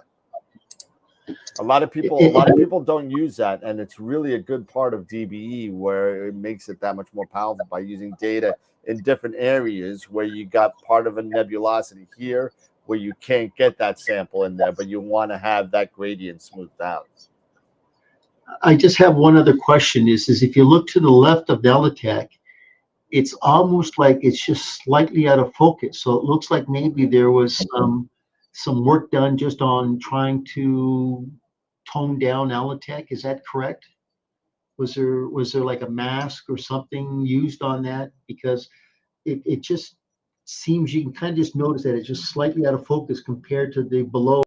A lot of people don't use that, and it's really a good part of DBE where it makes it that much more powerful by using data in different areas where you got part of a nebulosity here where you can't get that sample in there, but you want to have that gradient smoothed out. I just have one other question is if you look to the left of Delitech, it's almost like it's just slightly out of focus. So it looks like maybe there was some work done just on trying to tone down Delitech. Is that correct? Was there like a mask or something used on that? Because it just seems, you can kind of just notice that it's just slightly out of focus compared to the below.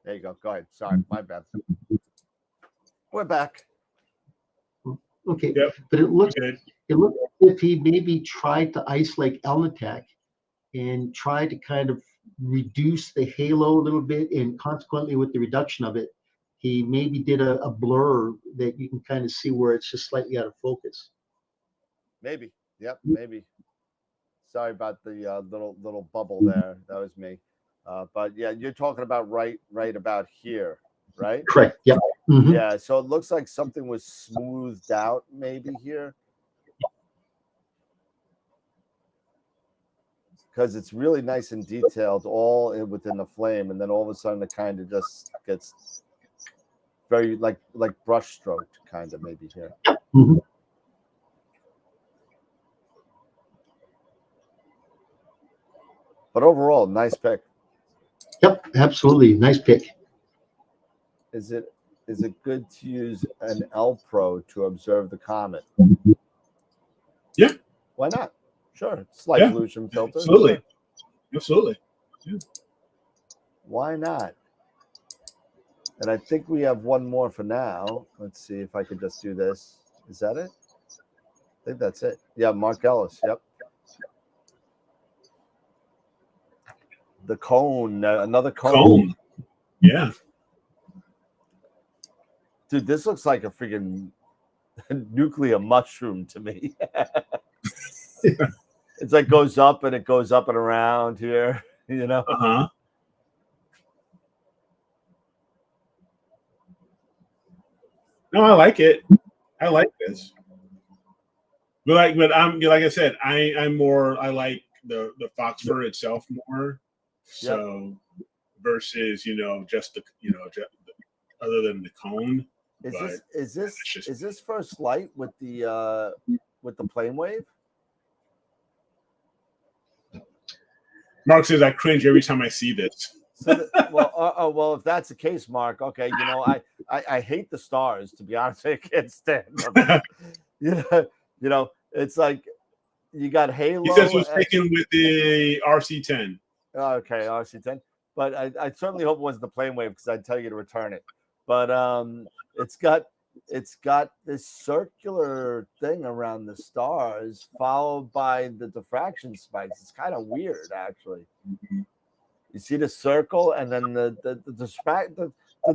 There you go. Go ahead. Sorry, my bad. We're back. Okay, Yep. But it looks as if he maybe tried to isolate Elnatech and try to kind of reduce the halo a little bit, and consequently with the reduction of it, he maybe did a blur that you can kind of see where it's just slightly out of focus. Maybe. Yep, maybe. Sorry about the little bubble there. That was me. But yeah, you're talking about right about here, right? Correct. Yep. Mm-hmm. Yeah, so it looks like something was smoothed out maybe here. Because it's really nice and detailed all within the flame, and then all of a sudden it kind of just gets very like brush stroked kind of maybe here. Mm-hmm. But overall, nice pick. Yep, absolutely. Nice pick. Is it good to use an L Pro to observe the comet? Yeah. Why not? Sure. Slight pollution filter. Absolutely. Sure. Absolutely. Yeah. Why not? And I think we have one more for now. Let's see if I could just do this. Is that it? I think that's it. Yeah, Mark Ellis. Yep. the cone, another Cone. Yeah. Dude, this looks like a freaking nuclear mushroom to me. It's like goes up and it goes up and around here, you know. Uh-huh. No, I like it. I like this. But I'm like I said, I'm more. I like the fox fur itself more. So versus just the other than the cone. Is this first light with the plane wave? Mark says I cringe every time I see this. So well, if that's the case, Mark, okay, I hate the stars, to be honest. I can't stand them. It's like you got Halo. He says it was taken with the RC10. Okay, RC10. But I certainly hope it wasn't the plane wave, because I'd tell you to return it. But it's got this circular thing around the stars, followed by the diffraction spikes. It's kind of weird, actually. Mm-hmm. You see the circle, and then the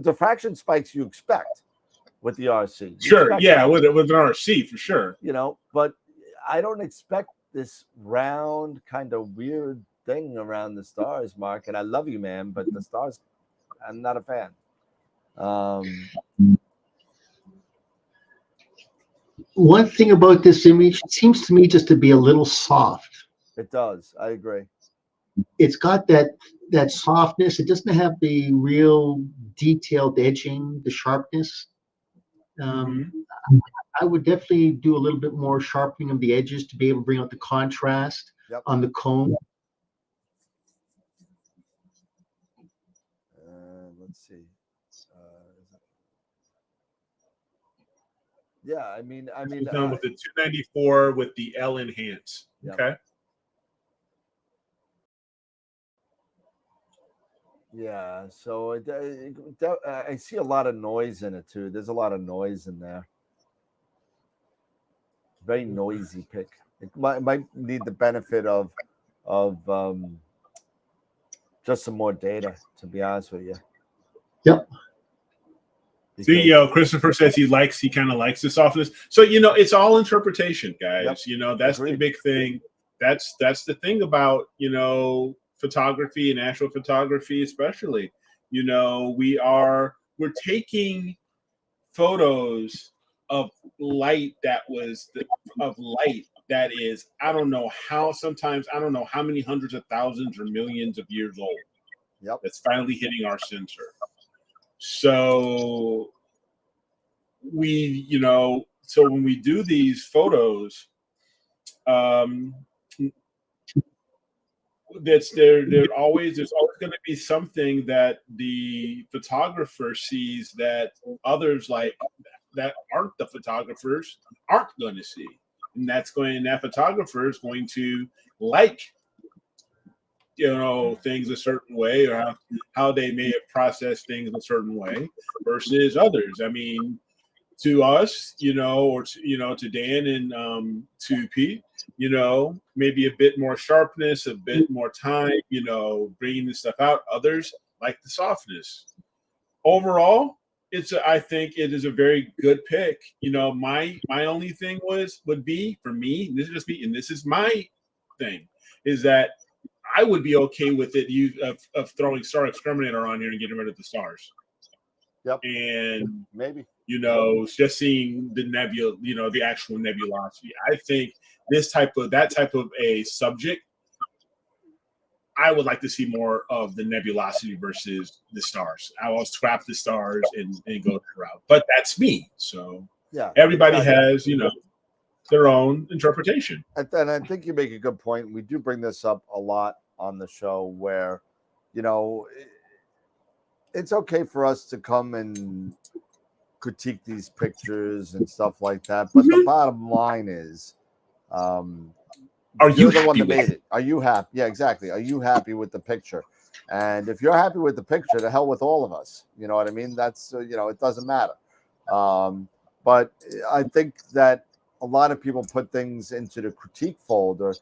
diffraction spikes you expect with the RC. Sure, yeah, with an RC for sure. But I don't expect this round kind of weird thing around the stars, Mark. And I love you, man, but the stars, I'm not a fan. One thing about this image, it seems to me just to be a little soft. It does. I agree. It's got that softness. It doesn't have the real detailed edging, the sharpness. I would definitely do a little bit more sharpening of the edges to be able to bring out the contrast on the cone. Let's see. Yeah, I mean, done with the 294 with the L enhance. Okay. Yeah, so I see a lot of noise in it too. There's a lot of noise in there. Very noisy pic. It might need the benefit of just some more data, to be honest with you. Yep. See, Christopher says he kind of likes the softness. So it's all interpretation, guys. Yep. That's the big thing. That's the thing about photography and astrophotography, especially. We're taking photos of light that is, I don't know how many hundreds of thousands or millions of years old. Yep. That's finally hitting our sensor. So when we do these photos, there's always going to be something that the photographer sees that others that aren't the photographers aren't going to see, and that photographer is going to like things a certain way, or how they may have processed things a certain way versus others. I mean, to us, or to Dan and to Pete, maybe a bit more sharpness, a bit more time, bringing this stuff out. Others like the softness. Overall, I think it is a very good pick. My only thing would be for me, and this is just me, and this is my thing, is that I would be okay with it of throwing Star Exterminator on here and getting rid of the stars. Yep. And maybe just seeing the nebula, the actual nebulosity. I think that type of a subject, I would like to see more of the nebulosity versus the stars. I will scrap the stars and go that route. But that's me. So yeah, everybody has, their own interpretation. And I think you make a good point. We do bring this up a lot on the show, where it's okay for us to come and critique these pictures and stuff like that, but the bottom line is, are you the one happy that made it? Are you happy? Yeah, exactly. Are you happy with the picture? And if you're happy with the picture, the hell with all of us. You know what I mean? That's it doesn't matter. But I think that a lot of people put things into the critique folder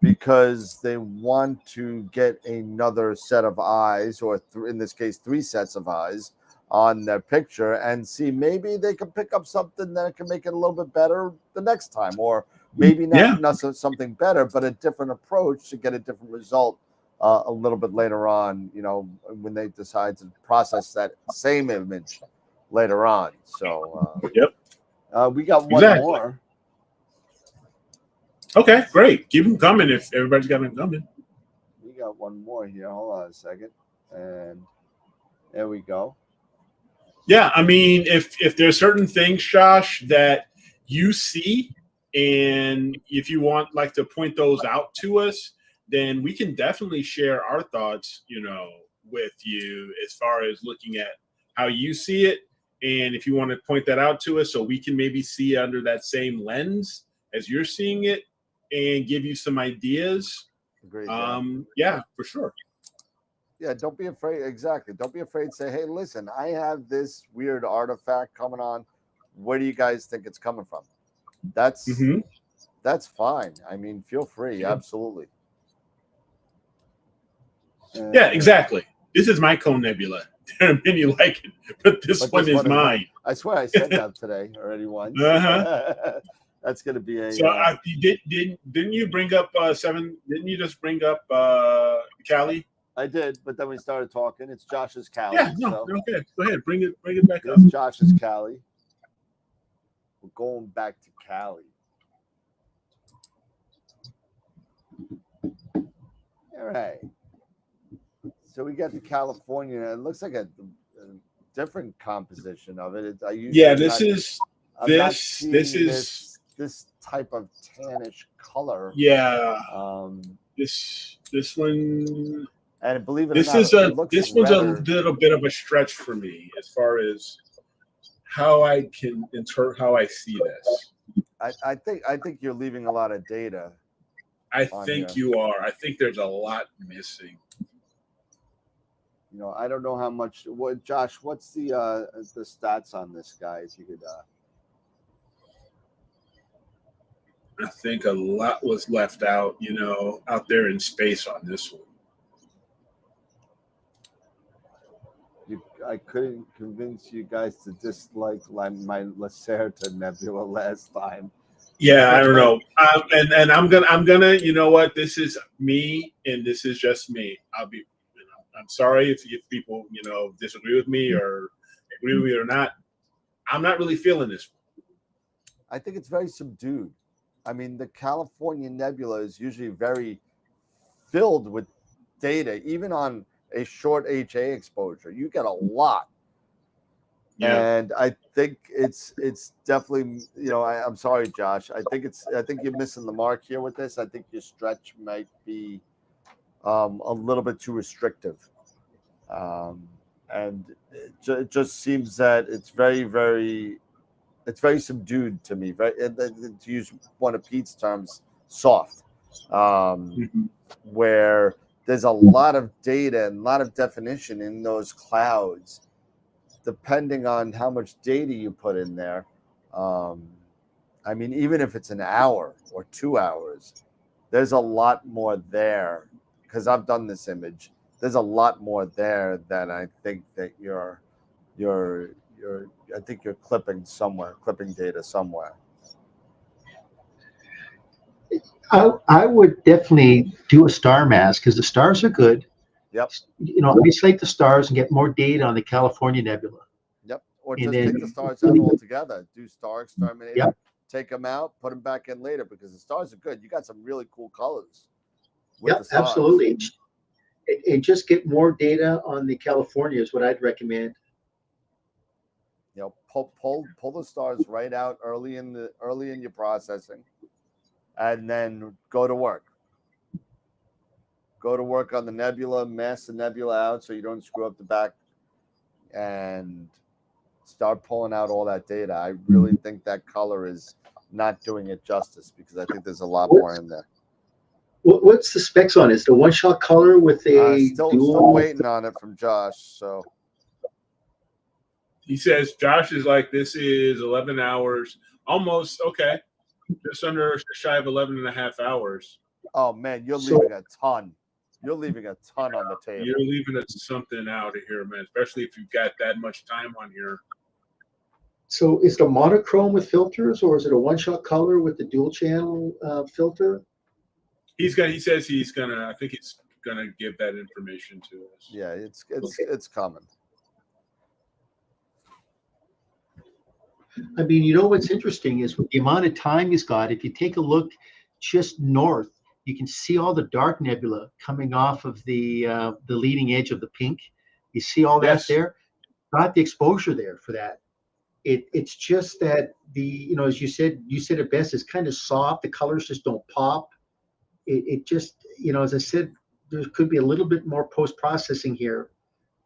because they want to get another set of eyes, or in this case, 3 sets of eyes on their picture, and see maybe they can pick up something that can make it a little bit better the next time, or maybe not something better, but a different approach to get a different result a little bit later on, when they decide to process that same image later on. So we got one more. Okay, great. Keep them coming if everybody's got them coming. We got one more here. Hold on a second. And there we go. Yeah, I mean, if there's certain things, Josh, that you see, and if you want to point those out to us, then we can definitely share our thoughts, with you as far as looking at how you see it. And if you want to point that out to us so we can maybe see under that same lens as you're seeing it and give you some ideas. Great. Yeah, for sure. Yeah, don't be afraid. Exactly. Don't be afraid to say, hey, listen, I have this weird artifact coming on. Where do you guys think it's coming from? That's fine. I mean, feel free. Yeah. Absolutely. Yeah, exactly. This is my cone nebula. And you like it, but this one is mine. I swear I said that today already once. That's going to be a. So didn't you bring up 7? Didn't you just bring up Cali? I did, but then we started talking. It's Josh's Cali. Yeah, okay. Go ahead, bring it back up. It's Josh's Cali. We're going back to Cali. All right. So we got the California. It looks like a different composition of it. This type of tannish color. Yeah. This one. And believe it or not, this one's a little bit of a stretch for me as far as how I can interpret how I see this. I think you're leaving a lot of data. I think you are. I think there's a lot missing. I don't know how much. Josh, what's the stats on this guy? If you could. I think a lot was left out, out there in space on this one. I couldn't convince you guys to dislike my Lacerta Nebula last time. Yeah, I don't know. And I'm gonna. You know what? This is me, and this is just me. I'm sorry if people, disagree with me or agree with me or not. I'm not really feeling this one. I think it's very subdued. I mean, the California Nebula is usually very filled with data, even on a short HA exposure. You get a lot. Yeah. And I think it's definitely, I'm sorry, Josh. I think you're missing the mark here with this. I think your stretch might be a little bit too restrictive. And it just seems that it's very subdued to me. To use one of Pete's terms, soft, where there's a lot of data and a lot of definition in those clouds, depending on how much data you put in there. I mean, even if it's an hour or 2 hours, there's a lot more there, because I've done this image. There's a lot more there than I think that you're clipping data somewhere. I would definitely do a star mask, because the stars are good. Yep. Isolate the stars and get more data on the California Nebula. Yep. Or just take the stars out altogether. Do star exterminator. Yep. Take them out, put them back in later, because the stars are good. You got some really cool colors. Yeah, absolutely. And just get more data on the California is what I'd recommend. Pull the stars right out early in your processing, and then go to work. Go to work on the nebula, mask the nebula out so you don't screw up the back, and start pulling out all that data. I really think that color is not doing it justice, because I think there's a lot more in there. What's the specs on it? Is the one-shot color with a still waiting on it from Josh. So he says Josh is like, this is 11 hours, almost, okay, just under shy of 11 and a half hours. Oh man, you're So- leaving a ton. You're leaving a ton on the table. You're leaving something out of here, man. Especially if you've got that much time on here. So is it a monochrome with filters, or is it a one-shot color with the dual channel filter? He says he's gonna. I think he's gonna give that information to us. Yeah, it's coming. I mean, you know what's interesting is with the amount of time he's got, if you take a look just north, you can see all the dark nebula coming off of the leading edge of the pink. You see all that there? Got the exposure there for that. It's just that as you said it best, it's kind of soft. The colors just don't pop. It just, as I said, there could be a little bit more post-processing here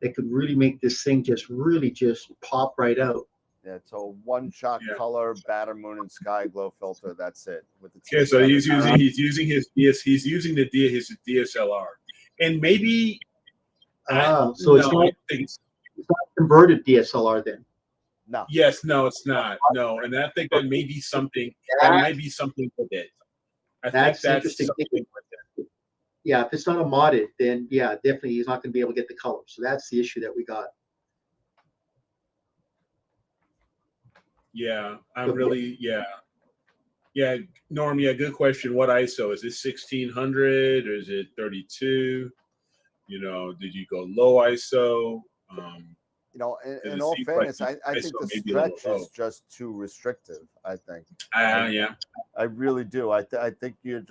that could really make this thing just pop right out. Yeah, it's a one-shot color batter moon and sky glow filter. That's it. With the So he's using his DSLR, and maybe so it's not converted DSLR then. No. Yes, no, it's not. No, and I think that may be something. That might be something with it. I think that's interesting. Yeah, if it's not a modded, then yeah, definitely he's not going to be able to get the color. So that's the issue that we got. Yeah, I'm really, yeah, Norm. Yeah, good question. What ISO is this? 1600 or is it 32? Did you go low ISO? In all fairness, I think the stretch is just too restrictive. I think. Yeah. I really do. I think you're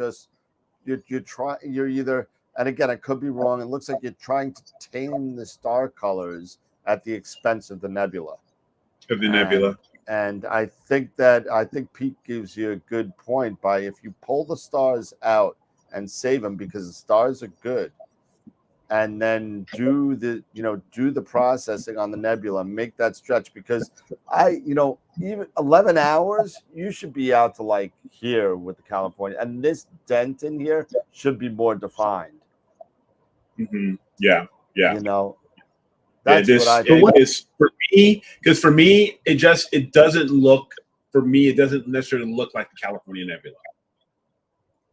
either, and again, I could be wrong. It looks like you're trying to tame the star colors at the expense of the nebula. And I think Pete gives you a good point by if you pull the stars out and save them because the stars are good, and then do the processing on the nebula, make that stretch, because even 11 hours, you should be out to like here with the California, and this dent in here should be more defined. Mm-hmm. Yeah. That's what I think. For me, because for me, it doesn't look. For me, it doesn't necessarily look like the California Nebula.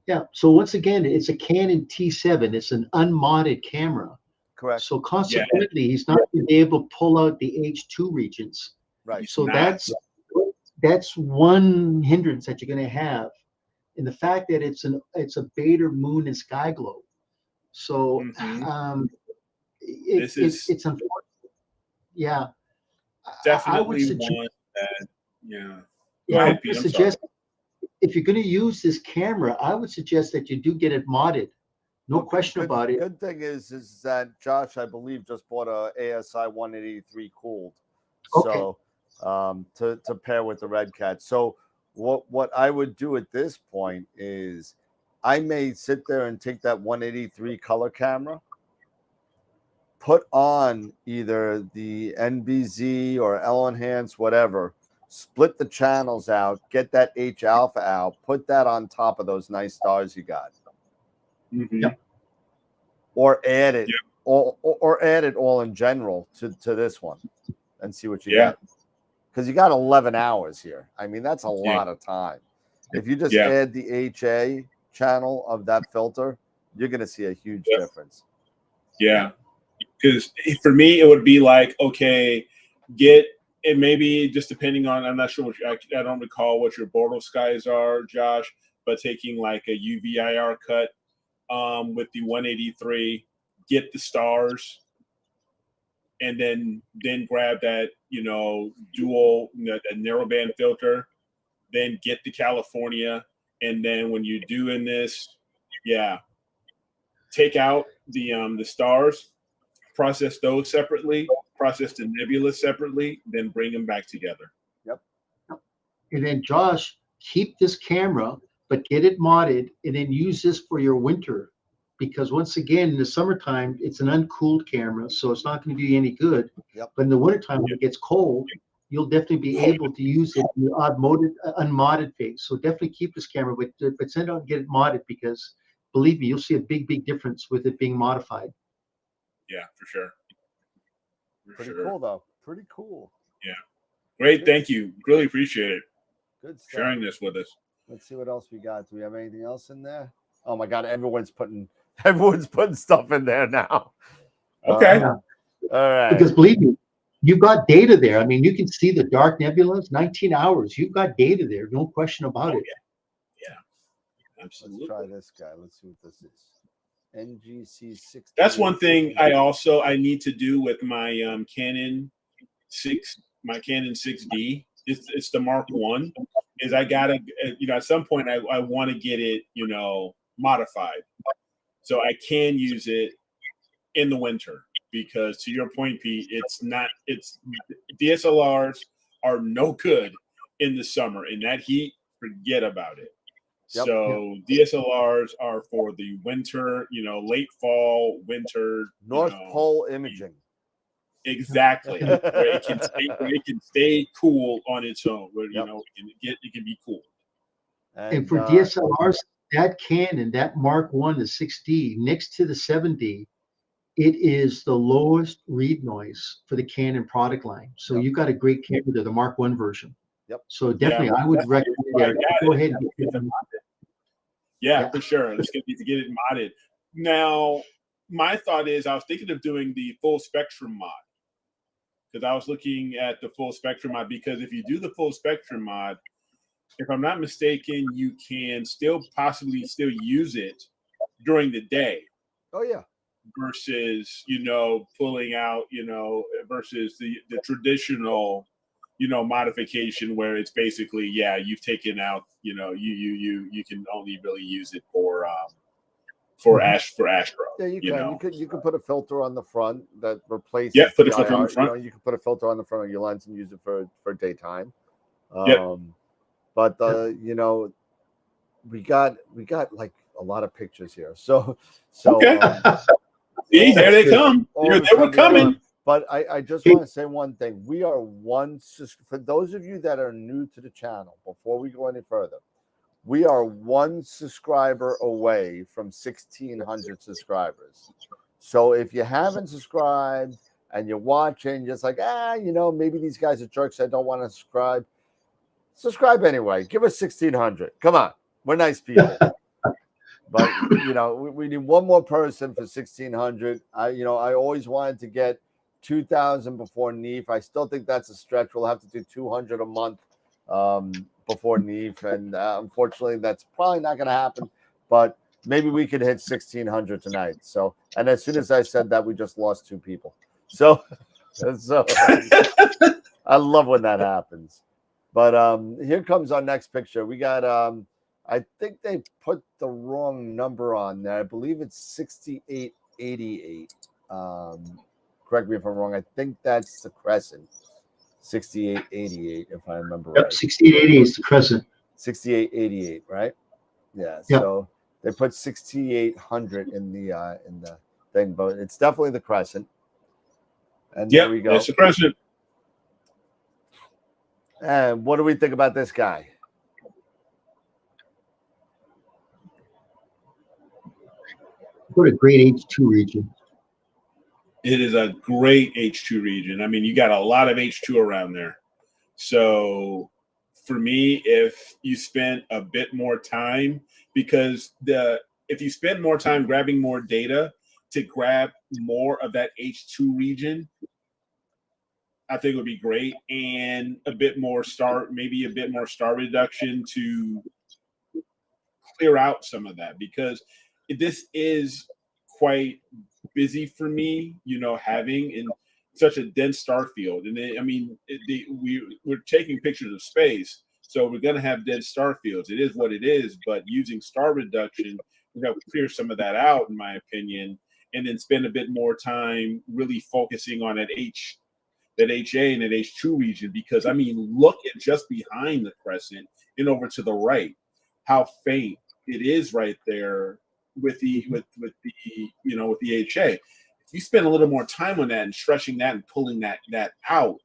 Yeah. So once again, it's a Canon T7. It's an unmodded camera. Correct. So consequently, he's not going to be able to pull out the H2 regions. Right. So that's one hindrance that you're going to have, in the fact that it's a Beta moon and sky glow. So it's unfortunate. Yeah. Definitely I would suggest, one that, I would suggest if you're going to use this camera, I would suggest that you do get it modded. No question about it. Good thing is that Josh, I believe, just bought a ASI 183 cooled, so to pair with the Red Cat. So what I would do at this point is I may sit there and take that 183 color camera, put on either the NBZ or L Enhance, whatever, split the channels out, get that H alpha out, put that on top of those nice stars you got. Mm-hmm. Yep. Or add it, or add it all in general to this one, and see what you get. Because you got 11 hours here. I mean, that's a lot of time. If you just add the HA channel of that filter, you're going to see a huge difference. Yeah. Because for me, it would be like, okay, get it, maybe just depending on, I'm not sure I don't recall what your Bordeaux skies are, Josh, but taking like a UVIR cut with the 183, get the stars, and then grab that, dual, that narrowband filter, then get the California, and then when you're doing this, take out the stars, process those separately, process the nebula separately, then bring them back together. Yep. And then Josh, keep this camera, but get it modded, and then use this for your winter. Because once again, in the summertime, it's an uncooled camera, so it's not going to do you any good. Yep. But in the wintertime, when it gets cold, you'll definitely be able to use it in the unmodded phase. So definitely keep this camera, but send out and get it modded, because believe me, you'll see a big difference with it being modified. Yeah, for sure. Pretty cool, though. Pretty cool. Yeah. Great. Thank you. Really appreciate it. Good stuff. Sharing this with us. Let's see what else we got. Do we have anything else in there? Oh my God, everyone's putting stuff in there now. Okay. All right. Because believe me, you've got data there. I mean, you can see the dark nebulas, 19 hours. You've got data there, no question about it. Yeah. Absolutely. Let's try this guy. Let's see what this is. NGC 6. That's one thing I need to do with my Canon 6D. It's the Mark I. Is I gotta, at some point I want to get it, modified, so I can use it in the winter. Because to your point, Pete, DSLRs are no good in the summer. In that heat, forget about it. Yep. So DSLRs are for the winter, late fall, winter. North Pole imaging. Exactly. Where it can stay cool on its own. Where it can be cool. And for DSLRs, that Canon, that Mark I, the 6D, next to the 7D, it is the lowest read noise for the Canon product line. So you've got a great camera there, the Mark I version. Yep. So definitely, I would recommend there. Go ahead and get it. Yeah, for sure. Let's get it modded. Now, my thought is I was thinking of doing the full spectrum mod. Because I was looking at the full spectrum mod, because if you do the full spectrum mod, if I'm not mistaken, you can possibly still use it during the day. Oh yeah. Versus, pulling out, versus the traditional, modification where it's basically, you've taken out, you can only really use it for Astro. Yeah, you could put a filter on the front that replaces. Yeah, put a filter on the front. You can put a filter on the front of your lens and use it for daytime. But we got like a lot of pictures here. So okay. See, there they come. They were coming. But I just want to say one thing. We are for those of you that are new to the channel, before we go any further, we are one subscriber away from 1,600 subscribers. So if you haven't subscribed and you're watching, just like, maybe these guys are jerks, I don't want to subscribe. Subscribe anyway. Give us 1,600. Come on. We're nice people. But, we need one more person for 1,600. I always wanted to get 2,000 before NEAF. I still think that's a stretch. We'll have to do 200 a month before NEAF. And unfortunately, that's probably not going to happen. But maybe we could hit 1,600 tonight. So, and as soon as I said that, we just lost 2 people. So I love when that happens. But here comes our next picture. We got, I think they put the wrong number on there. I believe it's 6888. Correct me if I'm wrong. I think that's the Crescent. 6888, if I remember right. 6888 is the Crescent. 6888, right? Yeah. Yep. So they put 6800 in the thing, but it's definitely the Crescent. And there we go. It's the Crescent. And what do we think about this guy? What a great H2 region. It is a great H2 region. I mean, you got a lot of H2 around there. So for me, if you spent a bit more time, because if you spend more time grabbing more data to grab more of that H2 region, I think it would be great. And a bit more star reduction to clear out some of that, because this is quite busy for me, having in such a dense star field. And we're taking pictures of space, so we're going to have dense star fields. It is what it is, but using star reduction, we're going to clear some of that out, in my opinion, and then spend a bit more time really focusing on that HA and that H2 region, because look at just behind the Crescent and over to the right, how faint it is right there with the HA. If you spend a little more time on that and stretching that and pulling that out,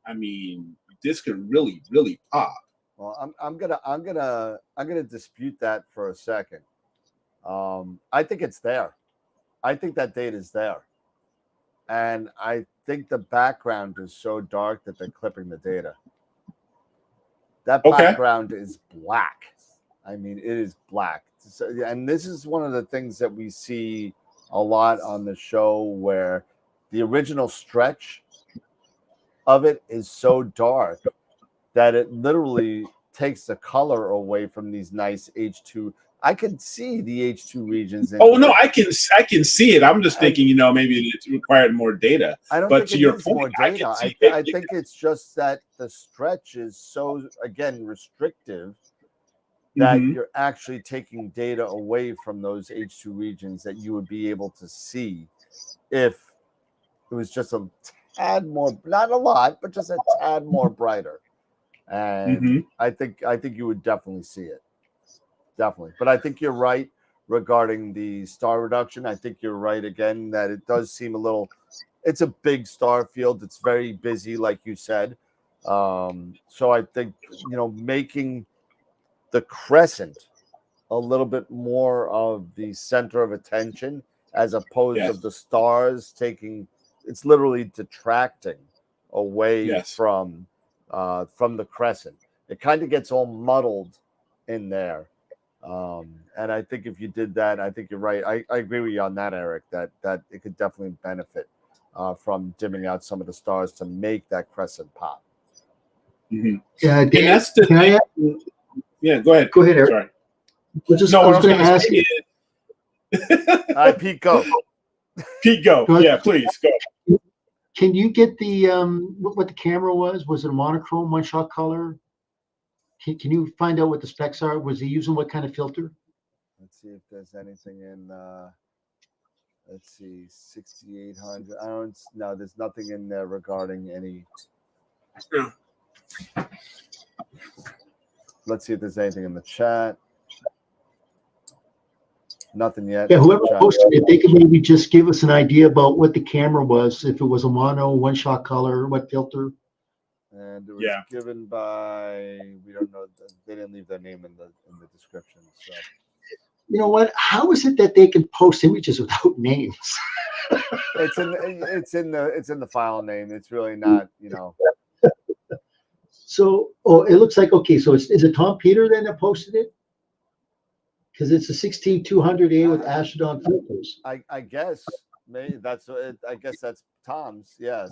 this could really, really pop. Well, I'm gonna dispute that for a second. I think it's there. I think that data is there, and I think the background is so dark that they're clipping the data. That background is black. I mean, it is black. So, and this is one of the things that we see a lot on the show, where the original stretch of it is so dark that it literally takes the color away from these nice H2. I can see the H2 regions. Oh no, I can see it. I'm just thinking, maybe it required more data. I don't but think to it your needs point, more data. I think it's just that the stretch is so, again, restrictive that you're actually taking data away from those H2 regions that you would be able to see if it was just a tad more, not a lot, but just a tad more brighter. And I think you would definitely see it. Definitely. But I think you're right regarding the star reduction. I think you're right again that it does seem a little, it's a big star field. It's very busy, like you said. So I think, making the crescent a little bit more of the center of attention, as opposed to the stars taking, it's literally detracting away from the crescent. It kind of gets all muddled in there. And I think if you did that, I think you're right. I agree with you on that, Eric, that it could definitely benefit from dimming out some of the stars to make that crescent pop. Yeah, and that's the thing. Yeah, go ahead. Go ahead, Eric. Sorry. I was going to ask you. All right, Pete, go. Pete, go. Yeah, please go. Can you get the what the camera was? Was it a monochrome, one-shot color? Can you find out what the specs are? Was he using what kind of filter? Let's see if there's anything in. Let's see, 6800. No, there's nothing in there regarding any. Let's see if there's anything in the chat. Nothing yet. Yeah, whoever posted it, they could maybe just give us an idea about what the camera was, if it was a mono, one-shot color, what filter. And it was given by, we don't know. They didn't leave their name in the description. So. You know what? How is it that they can post images without names? It's in the file name. It's really not, So, it looks like, okay, so is it Tom Peter then that posted it? Because it's a 16200A with Astrodon filters. I guess maybe that's it. I guess that's Tom's. Yeah.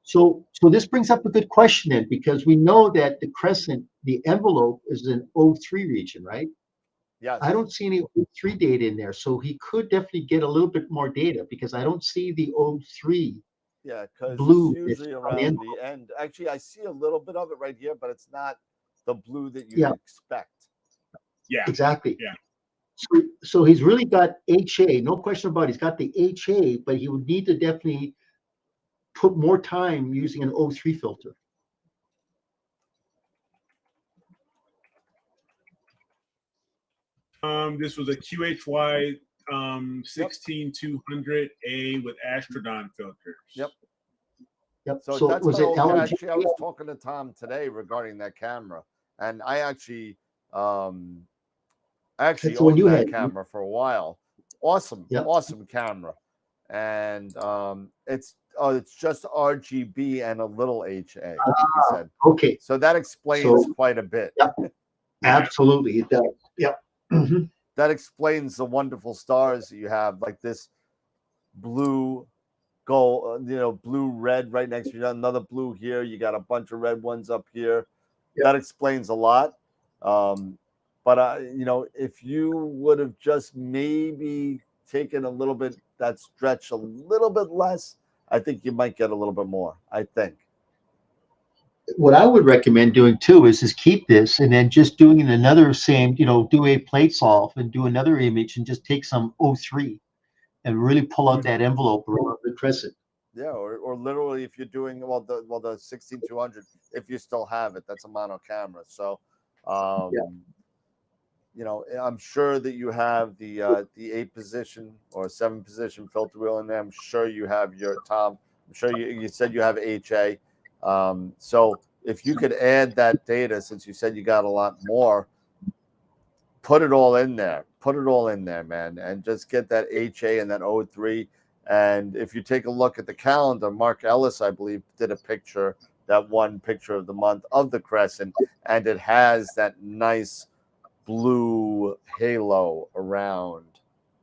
So this brings up a good question then, because we know that the crescent, the envelope is an O3 region, right? Yes. I don't see any O3 data in there, so he could definitely get a little bit more data, because I don't see the O3. Yeah, because blue it's usually around the end. Actually, I see a little bit of it right here, but it's not the blue that you expect. Yeah, exactly. Yeah. So he's really got HA, no question about it. He's got the HA, but he would need to definitely put more time using an O3 filter. This was a QHY 16200A with Astrodon filters. Yep. So that's was it LRG? Actually, I was talking to Tom today regarding that camera, and I actually owned that camera for a while. Awesome camera, and it's just RGB and a little HA. He said. Okay. So that explains quite a bit. Yep. Absolutely, it does. Yep. Mm-hmm. That explains the wonderful stars that you have, like this blue, gold, blue, red right next to you. Another blue here. You got a bunch of red ones up here. Yep. That explains a lot. But if you would have just maybe taken a little bit, that stretch a little bit less, I think you might get a little bit more. I think. What I would recommend doing too is keep this and then just doing another same, do a plate solve and do another image and just take some O3 and really pull out that envelope around the crescent. Yeah, or literally if you're doing the 16200, if you still have it, that's a mono camera. So, I'm sure that you have the 8-position or 7-position filter wheel in there. I'm sure you have your Tom. I'm sure you said you have HA. So if you could add that data, since you said you got a lot more, put it all in there. Put it all in there, man, and just get that HA and that O3. And if you take a look at the calendar, Mark Ellis, I believe, did a picture, that one picture of the month of the crescent, and it has that nice blue halo around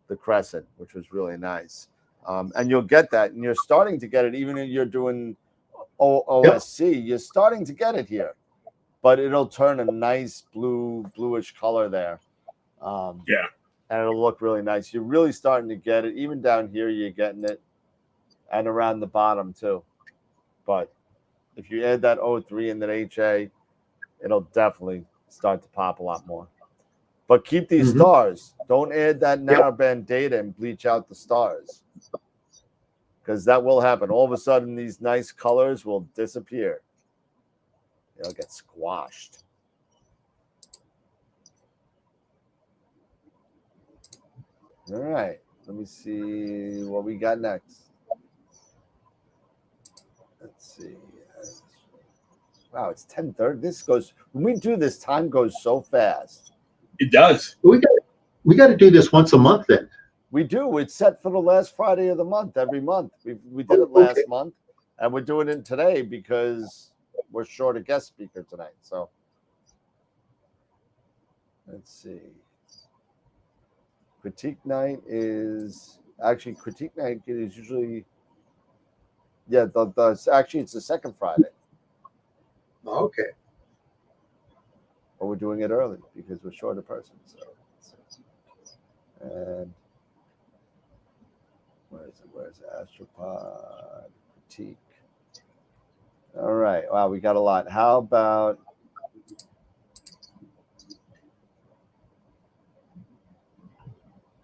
the crescent, which was really nice. And you'll get that, and you're starting to get it even if you're doing OSC. You're starting to get it here, but it'll turn a nice bluish color there. Yeah. And it'll look really nice. You're really starting to get it. Even down here, you're getting it, and around the bottom too. But if you add that O3 and that HA, it'll definitely start to pop a lot more. But keep these stars. Don't add that narrowband data and bleach out the stars, because that will happen. All of a sudden, these nice colors will disappear. They'll get squashed. All right. Let me see what we got next. Let's see. Wow, it's 10:30. This goes, when we do this, time goes so fast. It does. We got to do this once a month then. We do. It's set for the last Friday of the month, every month. We did it last month, and we're doing it today because we're short a guest speaker tonight. So let's see. Critique night is usually, it's the second Friday. Okay. But we're doing it early because we're short a person. So, and where's it? Astropod critique. All right. Wow, we got a lot. How about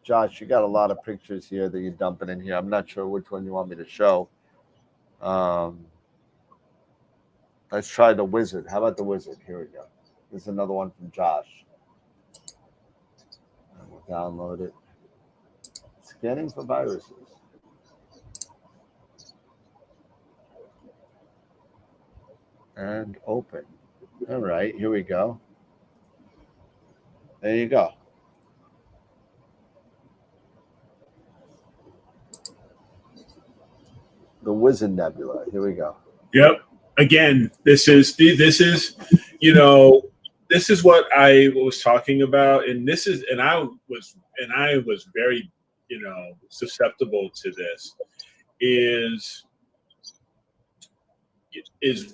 Josh? You got a lot of pictures here that you're dumping in here. I'm not sure which one you want me to show. Let's try the wizard. How about the wizard? Here we go. This is another one from Josh. We'll download it. Scanning for viruses. And open. All right, here we go. There you go. The Wizard Nebula. Here we go. Yep. Again, this is what I was talking about, and I was very, susceptible to this. Is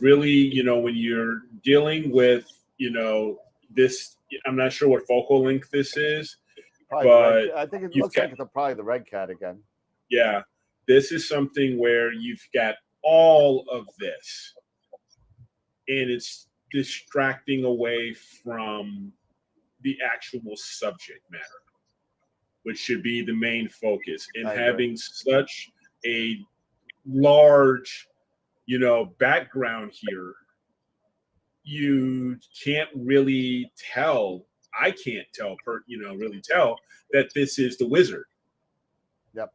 really, when you're dealing with, this. I'm not sure what focal length this is, but I think it looks like it's probably the red cat again. Yeah, this is something where you've got all of this, and it's distracting away from the actual subject matter, which should be the main focus. And having such a large, background here, you can't really tell. I can't tell, really tell that this is the wizard. Yep.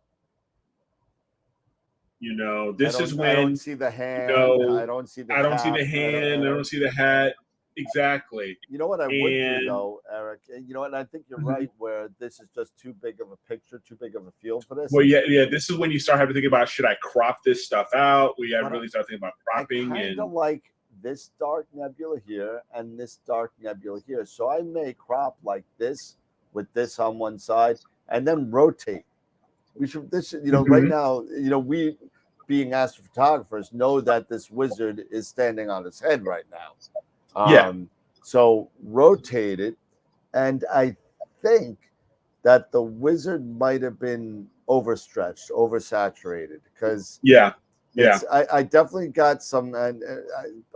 This is when I don't see the hand. I don't see the hand. I don't see the hat. Exactly. You know what I would do though, Eric? And I think you're right, where this is just too big of a picture, too big of a field for this. Well, yeah. This is when you start having to think about, should I crop this stuff out? We have to really start thinking about cropping. I kind of like this dark nebula here and this dark nebula here. So I may crop like this with this on one side and then rotate. Right now, we being astrophotographers know that this wizard is standing on its head right now. So rotate it, and I think that the wizard might have been overstretched, oversaturated, because I definitely got some, and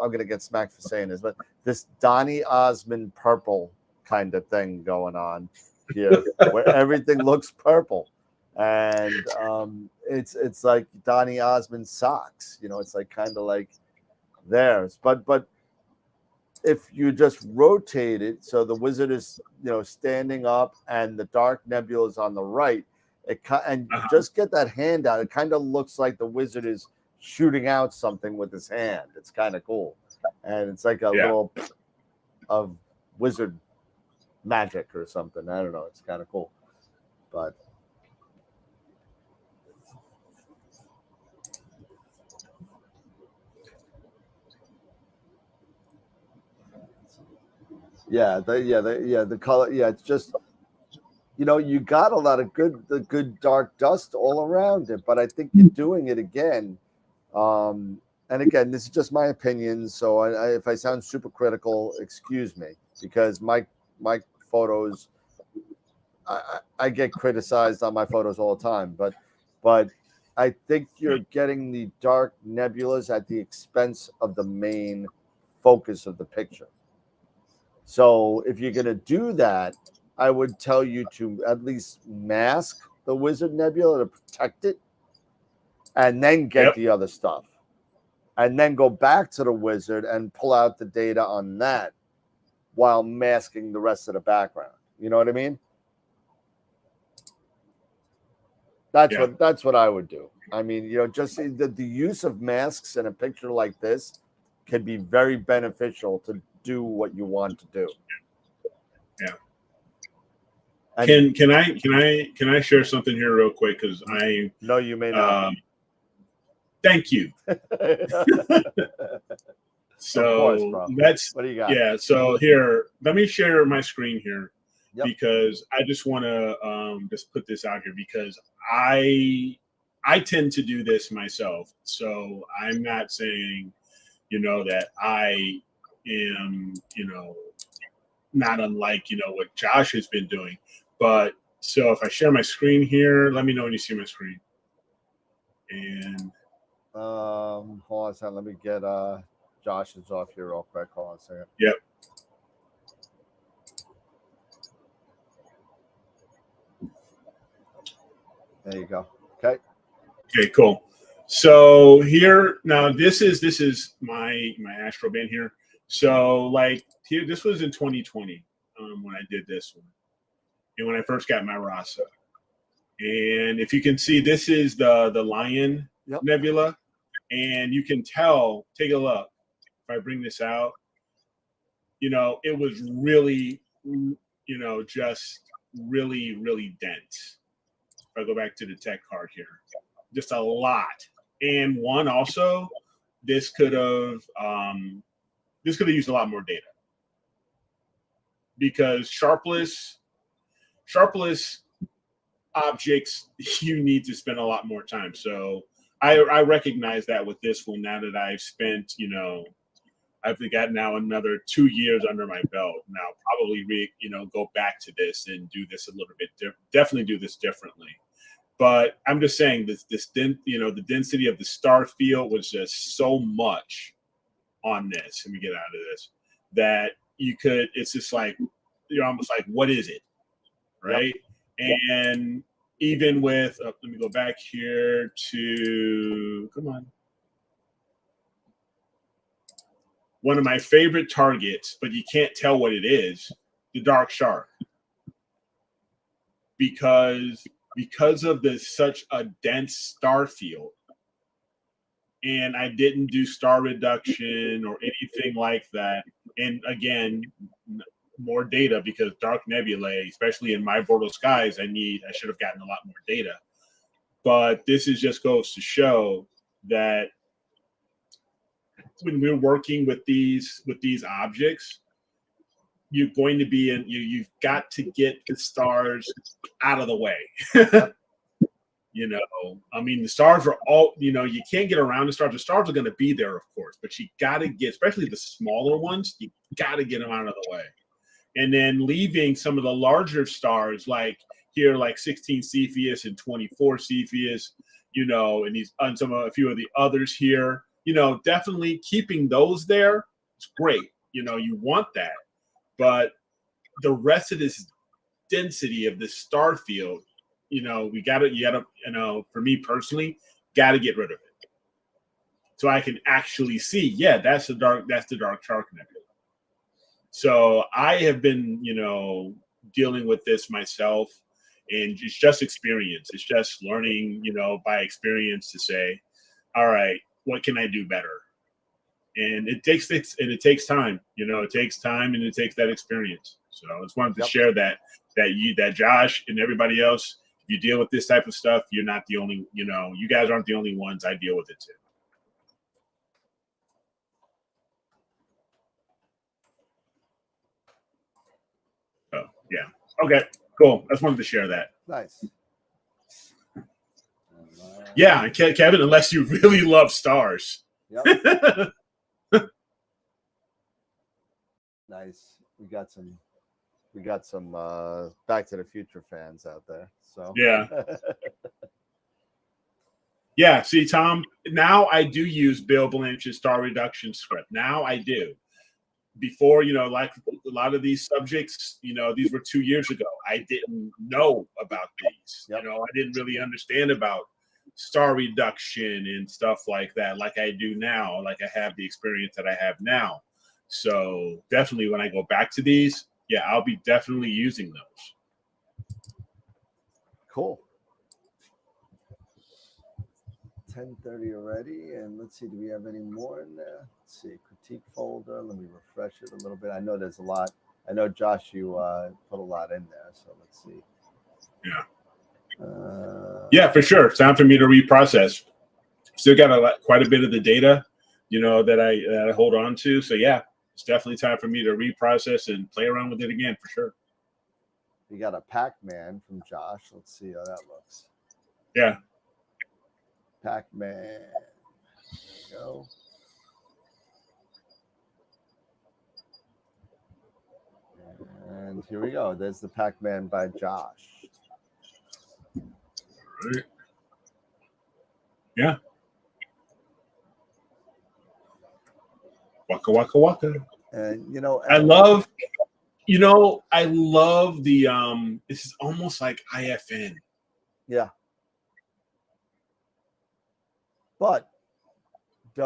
I'm gonna get smacked for saying this, but this Donny Osmond purple kind of thing going on here, where everything looks purple, and it's like Donny Osmond socks, it's like kind of like theirs, but if you just rotate it so the wizard is standing up and the dark nebula is on the right, just get that hand out, it kind of looks like the wizard is shooting out something with his hand. It's kind of cool, and it's like a little of wizard magic or something. I don't know, it's kind of cool. But The color. Yeah, it's just, you got a lot of good dark dust all around it, but I think you're doing it again. And again, this is just my opinion. So if I sound super critical, excuse me, because my photos, I get criticized on my photos all the time, but I think you're getting the dark nebulas at the expense of the main focus of the picture. So if you're going to do that, I would tell you to at least mask the Wizard Nebula to protect it, and then get the other stuff, and then go back to the Wizard and pull out the data on that while masking the rest of the background. You know what I mean? That's what I would do. I mean, just the use of masks in a picture like this can be very beneficial to do what you want to do. Yeah. And can I share something here real quick? Because no, you may not. Thank you. So of course, bro. What do you got? Yeah. So here, let me share my screen here, because I just want to just put this out here, because I tend to do this myself. So I'm not saying, that I am, not unlike, what Josh has been doing. But so if I share my screen here, let me know when you see my screen. And hold on a second. Let me get Josh's off here real quick. Hold on a second. Yep. There you go. Okay. Okay, cool. So here now, this is my Astro band here. So like here, this was in 2020 when I did this one, and when I first got my Rasa. And if you can see, this is the Lion Nebula, and you can tell. Take a look. If I bring this out, it was really, just really, really dense. If I go back to the tech card here, just a lot. And one also, this could have used a lot more data, because sharpless objects, you need to spend a lot more time. So I recognize that with this one, now that I've spent, I've got now another 2 years under my belt. Now probably go back to this and do this a little bit definitely do this differently. But I'm just saying the density of the star field was just so much on this. Let me get out of this. That it's just like, you're almost like, what is it? Right. Yep. And even with, let me go back here to, come on. One of my favorite targets, but you can't tell what it is, the dark shark. Because of such a dense star field, and I didn't do star reduction or anything like that. And again, more data, because dark nebulae, especially in my Bordeaux skies, I should have gotten a lot more data. But this just goes to show that when we're working with these objects, you're going to be you've got to get the stars out of the way. I mean, the stars are all, you can't get around the stars. The stars are going to be there, of course, but you got to get, especially the smaller ones, you got to get them out of the way. And then leaving some of the larger stars, like here, like 16 Cepheus and 24 Cepheus, and a few of the others here, definitely keeping those there. It's great. You want that. But the rest of this density of this star field, you gotta, for me personally, gotta get rid of it. So I can actually see, that's the dark shark nebula. So I have been, dealing with this myself, and it's just experience. It's just learning, by experience to say, all right, what can I do better? And it takes time, it takes time, and it takes that experience. So I just wanted to share that Josh and everybody else, if you deal with this type of stuff, you're not the only, you guys aren't the only ones. I deal with it too. Yeah. Okay. Cool. I just wanted to share that. Nice. Yeah, Kevin. Unless you really love stars. Yep. Nice. We got some Back to the Future fans out there. So yeah. Yeah, see, Tom, now I do use Bill Blanch's star reduction script. Now I do. Before, like a lot of these subjects, these were 2 years ago. I didn't know about these. Yep. I didn't really understand about star reduction and stuff like that, like I do now, like I have the experience that I have now. So definitely when I go back to these, yeah, I'll be definitely using those. Cool. 10:30 already, and let's see, do we have any more in there? Let's see, critique folder. Let me refresh it a little bit. I know there's a lot. I know, Josh, you put a lot in there, so let's see. Yeah. Yeah, for sure. It's time for me to reprocess. Still got quite a bit of the data, that I hold on to. So yeah, it's definitely time for me to reprocess and play around with it again, for sure. We got a Pac-Man from Josh. Let's see how that looks. Yeah. Pac-Man. There we go. And here we go. There's the Pac-Man by Josh. Right. Yeah. Waka waka waka. And I love the this is almost like IFN. Yeah. But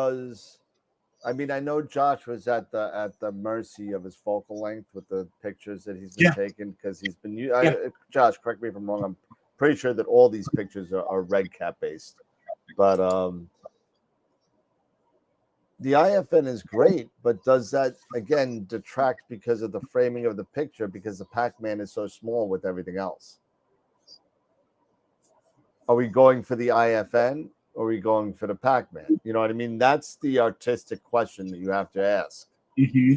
I know Josh was at the mercy of his focal length with the pictures that he's been taking, because he's been Josh, correct me if I'm wrong, I'm pretty sure that all these pictures are red cap based. But the IFN is great, but does that again detract because of the framing of the picture, because the Pac-Man is so small with everything else? Are we going for the IFN? Or are we going for the Pac-Man? You know what I mean? That's the artistic question that you have to ask. Mm-hmm.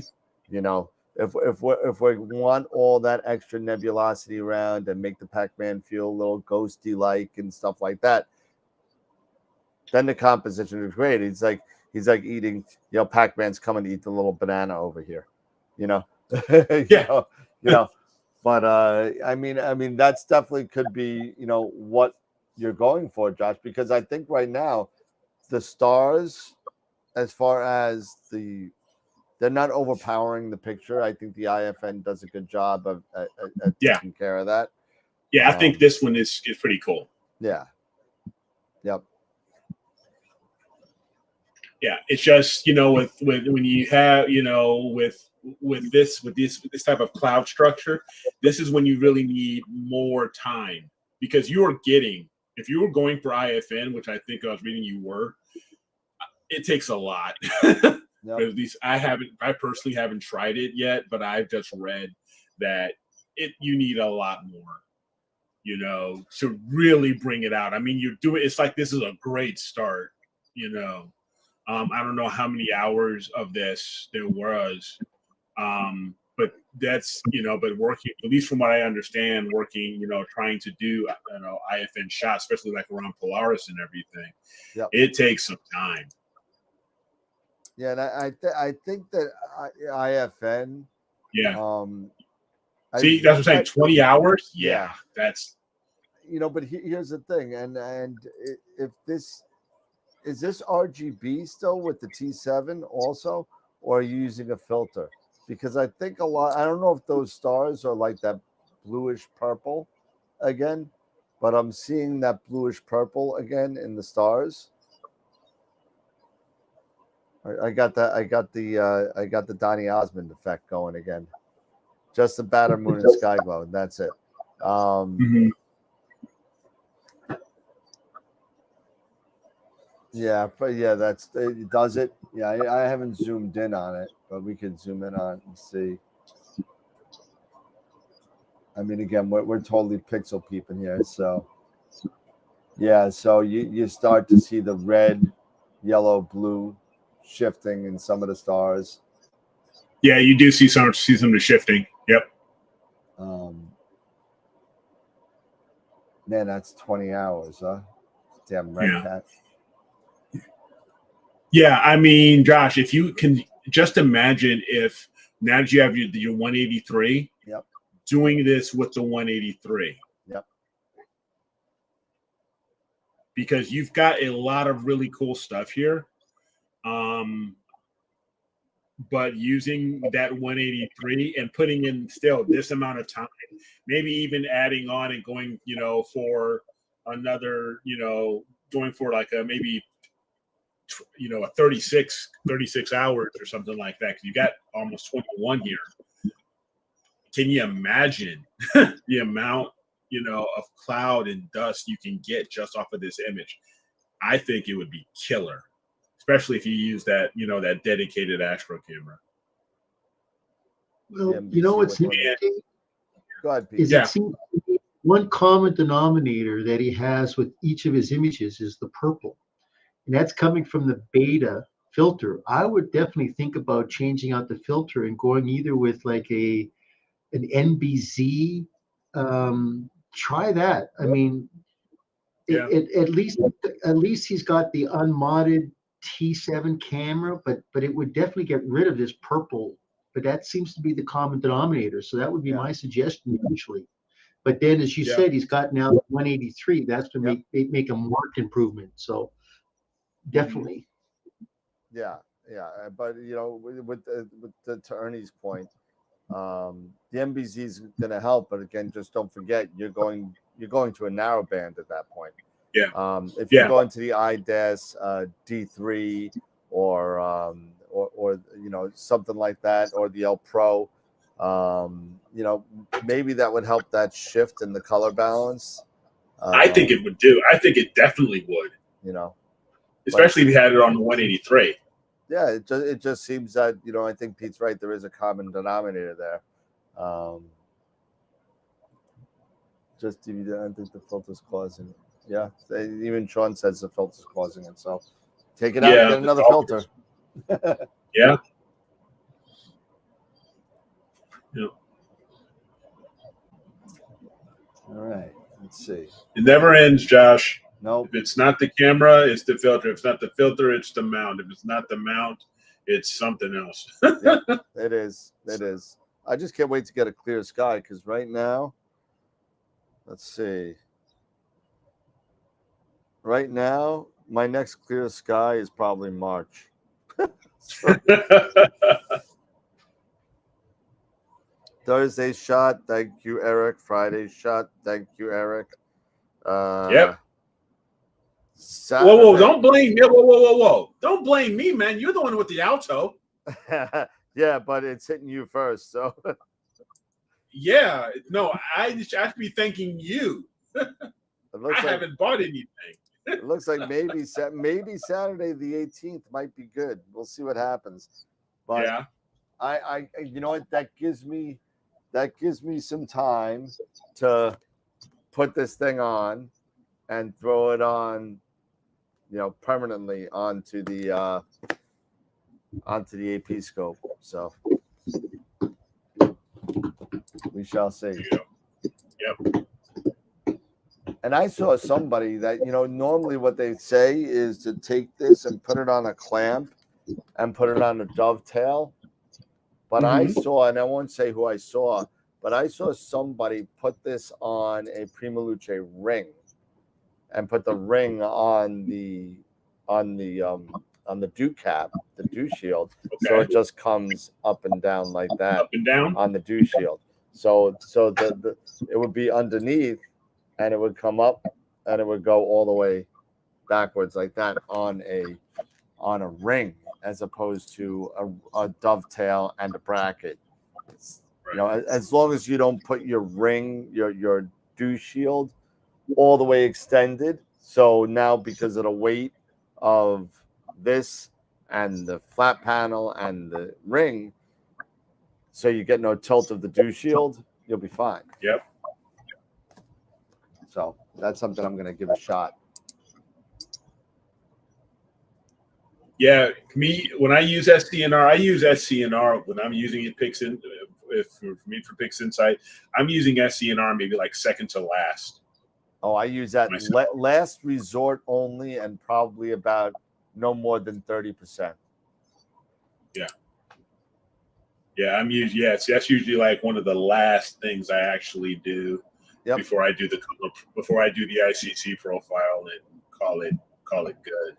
If we want all that extra nebulosity around and make the Pac-Man feel a little ghosty like and stuff like that, then the composition is great. He's like eating, Pac-Man's coming to eat the little banana over here, Yeah. But I mean that's definitely could be what you're going for, Josh, because I think right now the stars, as far as they're not overpowering the picture. I think the IFN does a good job of taking care of that. Yeah, I think this one is pretty cool. Yeah. Yep. Yeah, it's just with when you have with this type of cloud structure, this is when you really need more time, because if you were going for IFN, which I think I was reading you were, it takes a lot. Yep. At least I personally haven't tried it yet, but I've just read that you need a lot more, to really bring it out. I mean, it's like this is a great start, I don't know how many hours of this there was, but that's but working, at least from what I understand, trying to do IFN shots, especially like around Polaris and everything. Yep. It takes some time. Yeah, and I think that IFN. Yeah. See, that's what I'm saying. 20 hours. Yeah, that's. But here's the thing, and if this. Is this RGB still with the T7 also, or are you using a filter? Because I think I don't know if those stars are like that bluish purple again, but I'm seeing that bluish purple again in the stars. I got the Donny Osmond effect going again. Just the batter, moon, and sky glow, and that's it. Yeah, but it does it. Yeah, I haven't zoomed in on it, but we could zoom in on it and see. I mean, again, we're totally pixel peeping here, so yeah. So you start to see the red, yellow, blue shifting in some of the stars. Yeah, you do see some of the shifting. Yep. Man, that's 20 hours, huh? Damn red cat. Yeah, I mean, Josh, if you can just imagine if now that you have your 183, yep, doing this with the 183. Yep. Because you've got a lot of really cool stuff here. But using that 183 and putting in still this amount of time, maybe even adding on and going, for another, going for like a maybe a 36 hours or something like that, because you got almost 21 here. Can you imagine the amount of cloud and dust you can get just off of this image? I think it would be killer, especially if you use that that dedicated Astro camera. Well, what's interesting is Yeah. it seems one common denominator that he has with each of his images is the purple. And that's coming from the beta filter. I would definitely think about changing out the filter and going either with like an NBZ. Try that. I mean, at least he's got the unmodded T7 camera, but it would definitely get rid of this purple. But that seems to be the common denominator. So that would be my suggestion eventually. But then, as you said, he's got now 183. That's to make a marked improvement. So definitely. Yeah. But with to Ernie's point, the MBZ is going to help. But again, just don't forget you're going to a narrow band at that point. Yeah. If you're going to the IDES D3 or something like that, or the L Pro, maybe that would help that shift in the color balance. I think it would do. I think it definitely would. Especially if you had it on the 183. Yeah, it just seems that I think Pete's right. There is a common denominator there. Just I think the filter's causing it. Yeah, even Sean says the filter's causing it. So take it out and get another filter. Yeah. All right. Let's see. It never ends, Josh. Nope. If it's not the camera, it's the filter. If it's not the filter, it's the mount. If it's not the mount, it's something else. Yeah, it is. It is. I just can't wait to get a clear sky because right now, let's see. Right now, my next clear sky is probably March. Thursday shot, thank you, Eric. Friday shot, thank you, Eric. Yep. Saturday. Whoa! Don't blame me. Whoa! Don't blame me, man. You're the one with the alto. Yeah, but it's hitting you first, so. Yeah, no, I should be thanking you. I haven't bought anything. It looks like maybe Saturday the 18th might be good. We'll see what happens. But yeah, I you know what, that gives me some time to put this thing on and throw it on, permanently onto the AP scope. So we shall see. Yep. And I saw somebody that, normally what they say is to take this and put it on a clamp and put it on a dovetail. But I saw, and I won't say who I saw, but I saw somebody put this on a Prima Luce ring and put the ring on the dew cap, the dew shield. Okay. So it just comes up and down like that. Up and down on the dew shield. So the it would be underneath and it would come up and it would go all the way backwards like that on a ring, as opposed to a dovetail and a bracket. As long as you don't put your ring, your dew shield all the way extended. So now, because of the weight of this and the flat panel and the ring, so you get no tilt of the dew shield, you'll be fine. Yep. So that's something I'm going to give a shot. Yeah, when I use SCNR, I use SCNR when I'm using it for me for Pix Insight, I'm using SCNR maybe like second to last. Oh, I use that last resort only, and probably about no more than 30%. Yeah. Yeah, I'm usually that's usually like one of the last things I actually do before I do the ICC profile and call it good.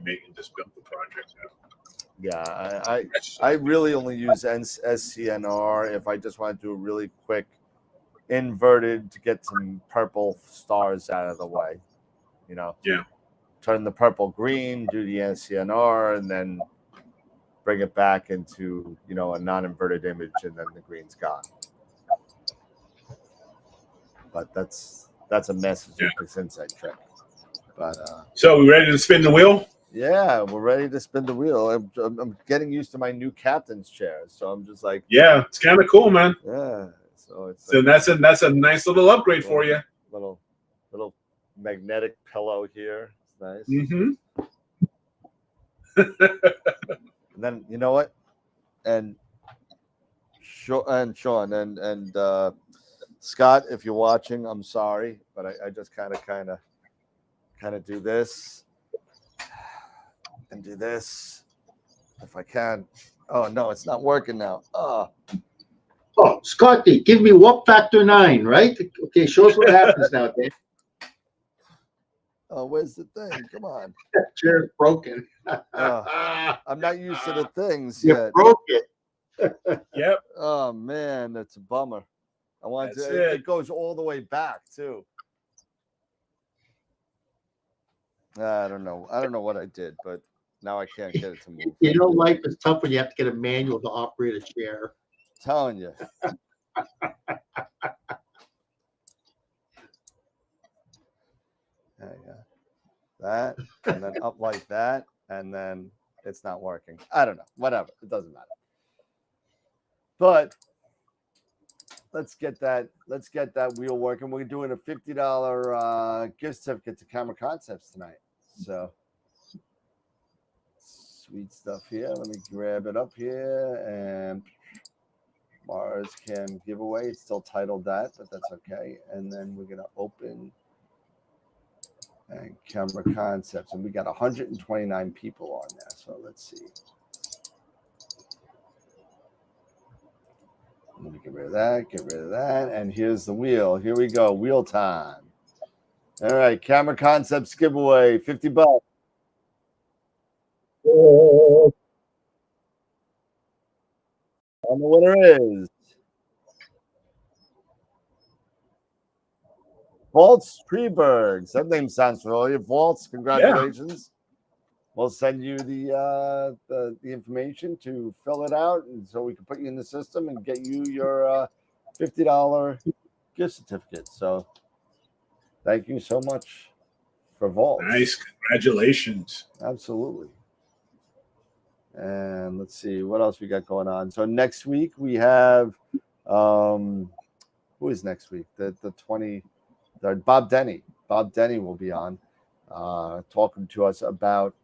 Make and just build the project out. Yeah, I really only use SCNR if I just want to do a really quick inverted to get some purple stars out of the way. You know. Yeah. Turn the purple green, do the SCNR, and then bring it back into, you know, a non-inverted image, and then the green's gone. But that's a message inside trick. But so we ready to spin the wheel? Yeah, we're ready to spin the wheel. I'm getting used to my new captain's chair, so I'm just like, yeah, it's kind of cool, man. Yeah, so it's so like, that's a nice little upgrade for you. Little magnetic pillow here. It's nice. Mm-hmm. And then you know what? And Sean and Scott, if you're watching, I'm sorry, but I just kind of do this and do this if I can. Oh no, it's not working now. Oh, Scotty, give me what factor 9, right? Okay, show us what happens now, Dave. Oh, where's the thing? Come on. That chair's broken. I'm not used to the things you yet. Broke it. Yep. Oh man, that's a bummer. I want it goes all the way back too. I don't know what I did, but now I can't get it to move. You know, life is tough when you have to get a manual to operate a chair. I'm telling you. There you go. That, and then up like that, and then it's not working. I don't know. Whatever. It doesn't matter. But let's get that wheel working. We're doing a $50 gift certificate to Camera Concepts tonight. So sweet stuff here. Let me grab it up here, and Mars Cam giveaway. It's still titled that, but that's okay. And then we're gonna open and Camera Concepts, and we got 129 people on there. So let's see. Let me get rid of that, and here's the wheel. Here we go, wheel time. All right, Camera Concepts giveaway, $50. And the winner is Waltz Trebergs. That name sounds familiar. Waltz, congratulations. Yeah. We'll send you the information to fill it out, and so we can put you in the system and get you your $50 gift certificate. So thank you so much for Waltz. Nice. Congratulations. Absolutely. And let's see what else we got going on. So next week we have who is next week? The 23rd. Bob Denny. Bob Denny will be on talking to us about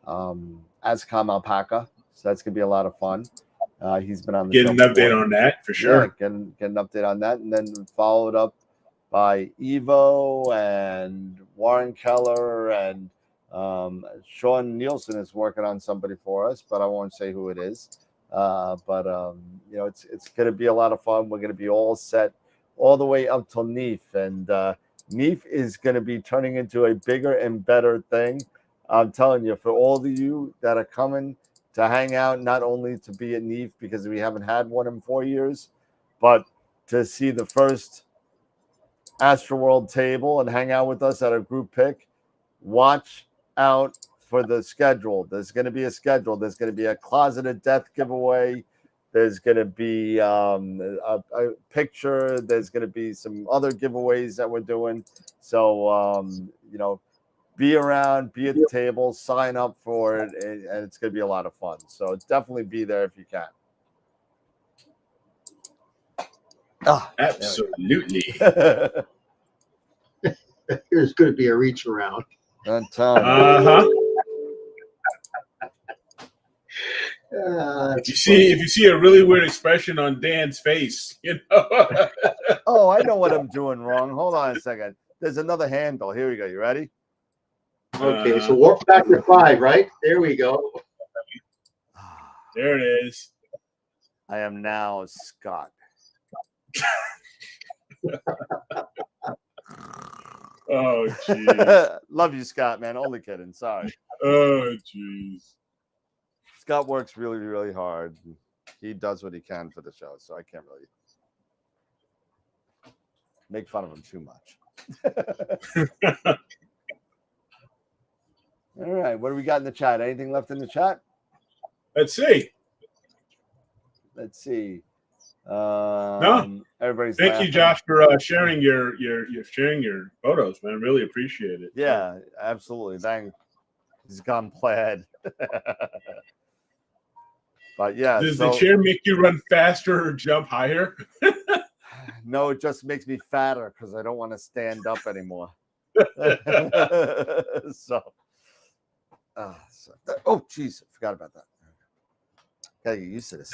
Ascom Alpaca. So that's gonna be a lot of fun. He's been on the show. Getting an update on that for sure. Yeah, getting an update on that, and then followed up by Evo and Warren Keller, and Sean Nielsen is working on somebody for us, but I won't say who it is. But you know, it's going to be a lot of fun. We're going to be all set all the way up till NEAF, and NEAF is going to be turning into a bigger and better thing. I'm telling you, for all of you that are coming to hang out, not only to be at NEAF because we haven't had one in 4 years, but to see the first AstroWorld table and hang out with us at a group pick. Watch out for the schedule. There's going to be a schedule. There's going to be a Closet of Death giveaway. There's going to be a picture. There's going to be some other giveaways that we're doing. So, you know, be around, be at the table, sign up for it, and it's going to be a lot of fun. So definitely be there if you can. Absolutely. There's going to be a reach around. If you see a really weird expression on Dan's face, you know. Oh, I know what I'm doing wrong. Hold on a second. There's another handle. Here we go. You ready? Okay, so warp factor 5, right? There we go. There it is. I am now Scott. Oh, jeez. Love you, Scott, man. Only kidding. Sorry. Oh, jeez. Scott works really, really hard. He does what he can for the show, so I can't really make fun of him too much. All right, what do we got in the chat? Anything left in the chat? Let's see. No, everybody's. Thank laughing. you, Josh, for sharing your photos, man. I really appreciate it. Yeah, absolutely. Dang, he's gone plaid. But yeah, does the chair make you run faster or jump higher? No, it just makes me fatter because I don't want to stand up anymore. Oh, jeez, I forgot about that. Gotta get used to this.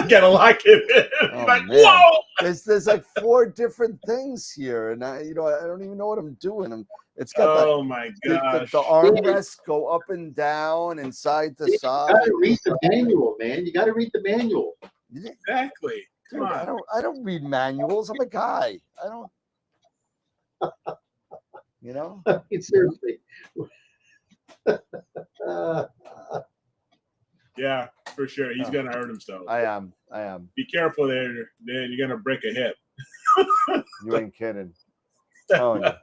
Gotta lock it in. Oh, like, man. whoa! There's like 4 different things here, and I don't even know what I'm doing. It's got my gosh. the armrests go up and down and side to side. You gotta read the manual, man. You gotta read the manual. Exactly. Dude, I don't read manuals. I'm a guy. I don't. You know. Seriously. Yeah, for sure. He's gonna hurt himself. I am. Be careful there, man. You're gonna break a hip. You ain't kidding. Oh yeah.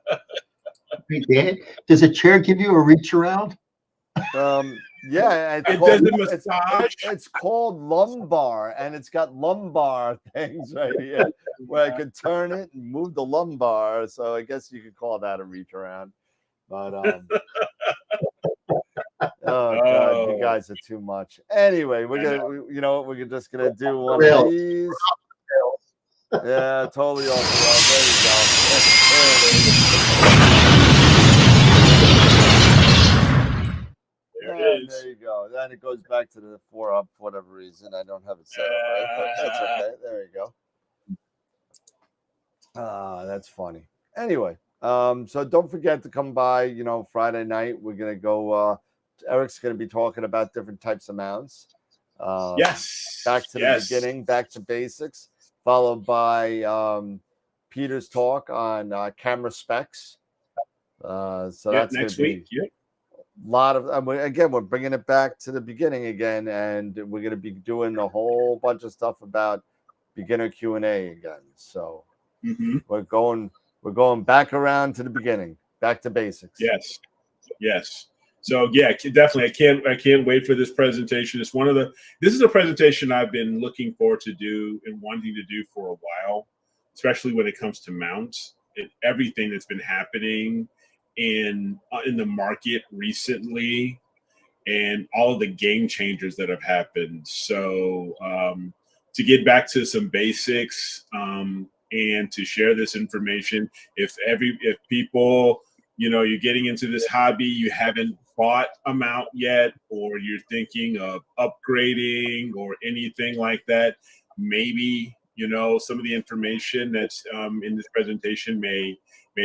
Hey, Dan, does a chair give you a reach around? Yeah, it's called lumbar, and it's got lumbar things right here where I could turn it and move the lumbar. So I guess you could call that a reach around. But oh god, you guys are too much. Anyway, we're just gonna do one of these. Yeah, totally off the rails. There you go. There you go. Then it goes back to the 4 up for whatever reason. I don't have it set up right, but that's okay. There you go. That's funny. Anyway, so don't forget to come by. Friday night we're gonna go. Eric's gonna be talking about different types of mounts. Yes. Back to the beginning, back to basics, followed by Peter's talk on camera specs. So that's next week. Yeah. Lot of again, we're bringing it back to the beginning again, and we're going to be doing a whole bunch of stuff about beginner Q&A again. So we're going back around to the beginning, back to basics. Yes. So yeah, definitely. I can't wait for this presentation. This is a presentation I've been looking forward to do and wanting to do for a while, especially when it comes to mounts and everything that's been happening in the market recently and all of the game changers that have happened. So to get back to some basics and to share this information, if people, you're getting into this hobby, you haven't bought a mount yet, or you're thinking of upgrading or anything like that, maybe some of the information that's in this presentation may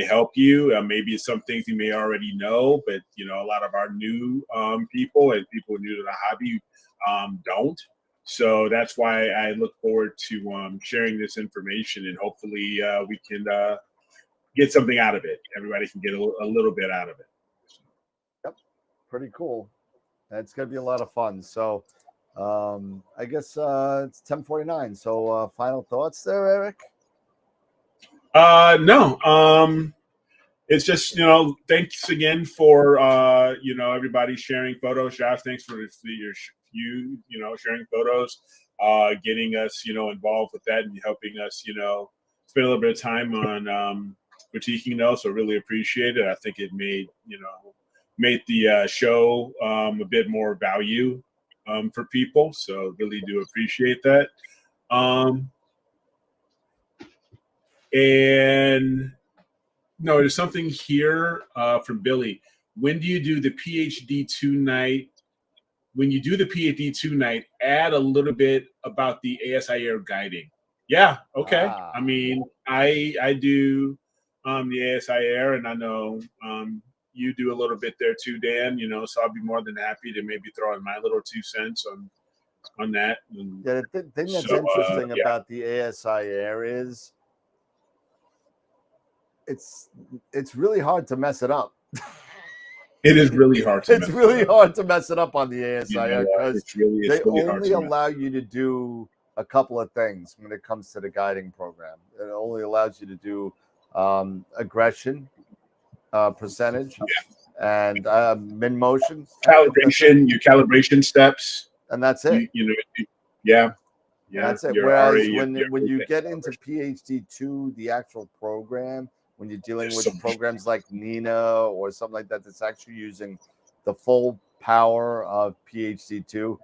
help you. Maybe some things you may already know, but a lot of our new people and people new to the hobby don't. So that's why I look forward to sharing this information, and hopefully we can get something out of it. Everybody can get a little bit out of it. Yep, pretty cool. That's gonna be a lot of fun. So I guess it's 10:49. So final thoughts there, Eric? No. It's just, thanks again for everybody sharing photos. Josh, thanks for sharing photos, getting us involved with that and helping us spend a little bit of time on critiquing those. So really appreciate it. I think it made the show a bit more value for people. So really do appreciate that. And no, there's something here from Billy. When do you do the PhD 2 night when you do the PhD2 night, add a little bit about the ASI Air guiding. Yeah, okay. Ah. I mean, I do the ASI Air, and I know you do a little bit there too, Dan. You know, so I'll be more than happy to maybe throw in my little 2 cents on that. And Yeah, the thing that's so, interesting yeah. about the ASI Air is it's really hard to mess it up. It is really hard to It's mess really it up. hard to mess it up on the ASI You know Air what? because It's really they hard only to mess allow you to do a couple of things when it comes to the guiding program. It only allows you to do aggression percentage and min motion, calibration, your calibration steps. and that's it. You know, yeah. That's it. You're Whereas already, when you get into PhD2, the actual program, when you're dealing with programs like Nina or something like that, that's actually using the full power of PhD2,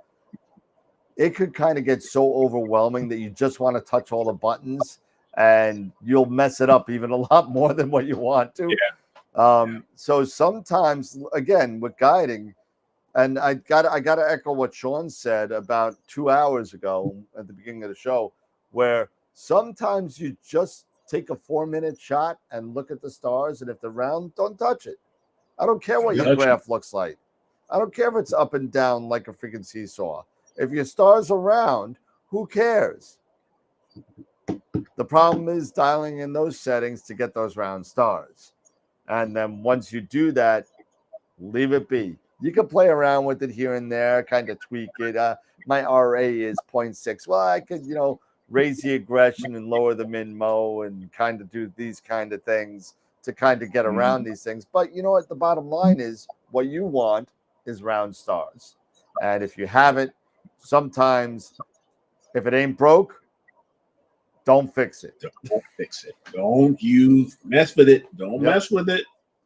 it could kind of get so overwhelming that you just want to touch all the buttons and you'll mess it up even a lot more than what you want to. So sometimes, again, with guiding, and I gotta echo what Sean said about 2 hours ago at the beginning of the show, where sometimes you just take a 4-minute shot and look at the stars, and if they're round, don't touch it. I don't care what your graph looks like. I don't care if it's up and down like a freaking seesaw. If your stars are round, who cares? The problem is dialing in those settings to get those round stars. And then once you do that, leave it be. You can play around with it here and there, kind of tweak it. My RA is 0.6. Well, I could, raise the aggression and lower the min-mo and kind of do these kind of things to kind of get around these things. But you know what? The bottom line is what you want is round stars. And if you have it, sometimes if it ain't broke, don't fix it. Don't fix it. Don't you mess with it. Don't mess with it.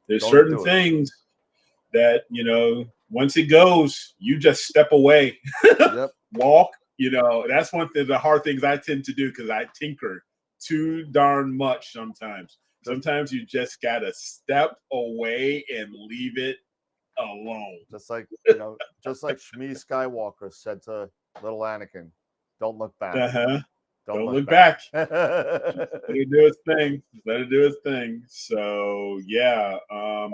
There's certain things that, once it goes, you just step away, walk. That's one of the hard things I tend to do because I tinker too darn much sometimes. Sometimes you just got to step away and leave it alone. Just like, just like Shmi Skywalker said to little Anakin, don't look back. Don't look back. Let it do its thing. Let it do its thing. So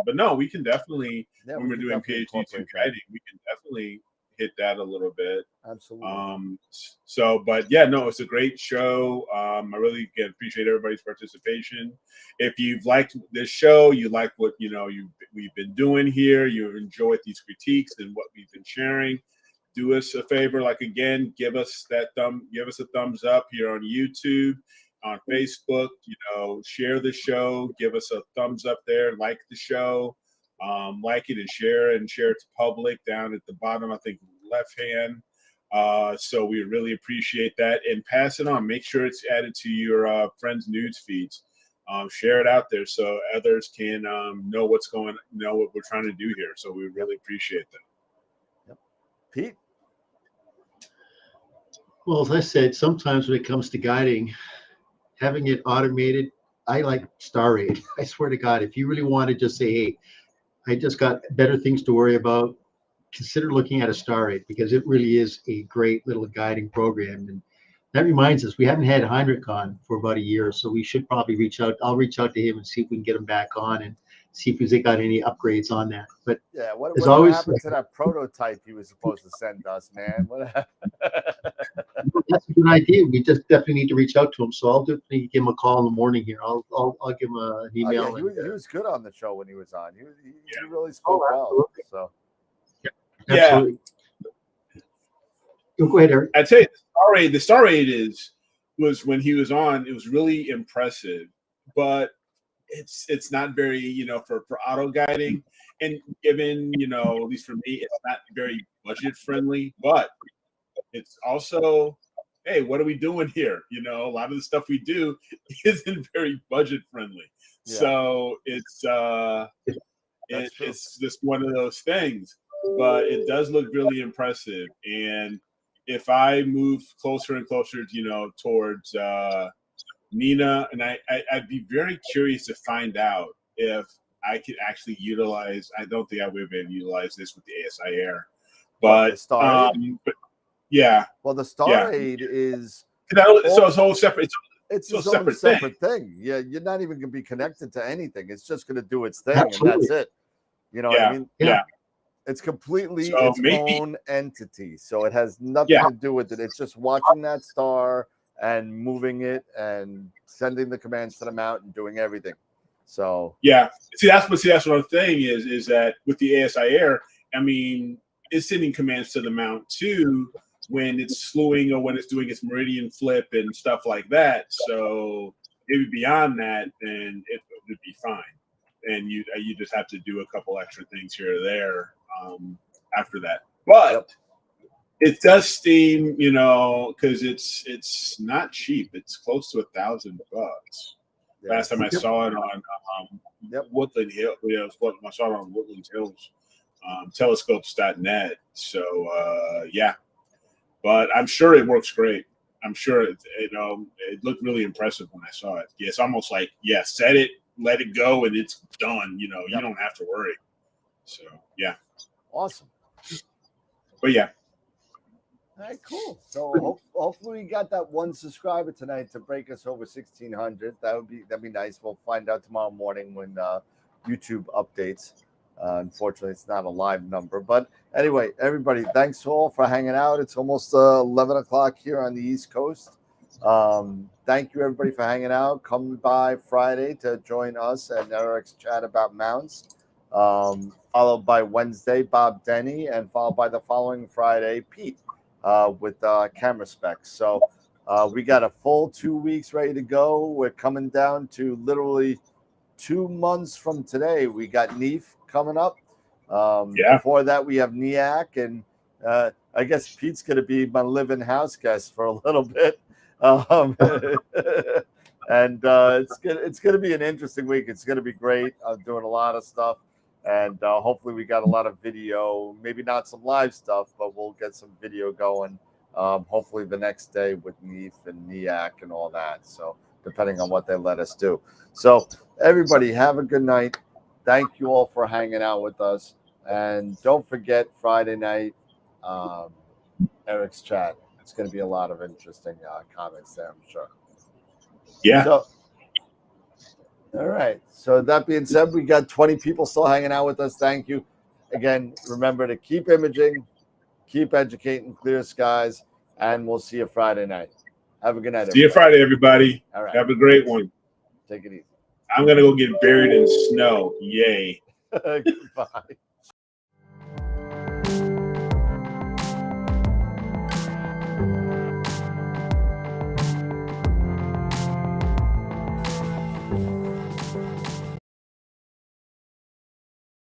but no, we can definitely when we're doing PhD2 guiding, we can definitely hit that a little bit. Absolutely. It's a great show. I really appreciate everybody's participation. If you've liked this show, you like what we've been doing here, you enjoyed these critiques and what we've been sharing, do us a favor, give us a thumbs up here on YouTube, on Facebook, share the show, give us a thumbs up there, like the show, like it and share it to public down at the bottom, I think left hand. So we really appreciate that, and pass it on. Make sure it's added to your friends' news feeds. Share it out there so others can know what we're trying to do here. So we really appreciate that. Pete? Well, as I said, sometimes when it comes to guiding, having it automated, I like star rate. I swear to God, if you really want to just say, hey, I just got better things to worry about, consider looking at a star rate because it really is a great little guiding program. And that reminds us, we haven't had Heinrich on for about a year, so we should probably reach out. I'll reach out to him and see if we can get him back on and see if he's got any upgrades on that. But what always happened to that prototype he was supposed to send us, man? That's a good idea. We just definitely need to reach out to him. So I'll definitely give him a call in the morning here. I'll give him an email. He was good on the show when he was on. He really spoke well. So absolutely. Go ahead, Eric. I'd say the star rate was when he was on. It was really impressive, but it's not very for auto guiding, and given at least for me, it's not very budget friendly. But it's also, hey, what are we doing here? A lot of the stuff we do isn't very budget friendly. Yeah. So it's just one of those things. But it does look really impressive, and if I move closer and closer, towards Nina, and I'd be very curious to find out if I could actually utilize. I don't think I would have been utilized this with the ASI Air, But, the Star Aid? Yeah. Well, the Star Aid is so it's all separate. It's a its own separate thing. Yeah, you're not even gonna be connected to anything. It's just gonna do its thing, Absolutely. and that's it. You know what I mean? Yeah. It's completely So its own entity. So it has nothing Yeah. to do with it. It's just watching that star and moving it and sending the commands to the mount and doing everything. So yeah. See, that's what I'm saying is that with the ASI Air, I mean, it's sending commands to the mount too when it's slewing or when it's doing its meridian flip and stuff like that. So maybe beyond that, then it would be fine. And you just have to do a couple extra things here or there after that. But it does seem, you know, because it's not cheap. It's close to $1,000. Last time I saw it on Woodland Hill, I saw it on Woodland Hills, telescopes.net. So yeah, but I'm sure it works great. I'm sure it looked really impressive when I saw it. Yeah, it's almost like set it, let it go, and it's done. You know, you don't have to worry. So yeah, awesome. But yeah. All right, cool. So hopefully we got that one subscriber tonight to break us over 1,600. That'd be nice. We'll find out tomorrow morning when YouTube updates. Unfortunately, it's not a live number. But anyway, everybody, thanks all for hanging out. It's almost 11 o'clock here on the East Coast. Thank you, everybody, for hanging out. Come by Friday to join us and Eric's chat about mounts. Followed by Wednesday, Bob Denny, and followed by the following Friday, Pete. With camera specs. So we got a full 2 weeks ready to go. We're coming down to literally 2 months from today. We got NEAF coming up. Before that, we have NEAC, and I guess Pete's going to be my living house guest for a little bit. And it's going to be an interesting week. It's going to be great. I'm doing a lot of stuff. And hopefully we got a lot of video, maybe not some live stuff, but we'll get some video going. Hopefully the next day with NEAF and NEAC and all that. So depending on what they let us do. So everybody have a good night. Thank you all for hanging out with us. And don't forget Friday night, Eric's chat. It's going to be a lot of interesting comments there, I'm sure. Yeah. So, all right. So that being said, we got 20 people still hanging out with us. Thank you. Again, remember to keep imaging, keep educating, clear skies, and we'll see you Friday night. Have a good night. See you Friday, everybody. All right. Have a great one. Take it easy. I'm going to go get buried in snow. Yay. Goodbye.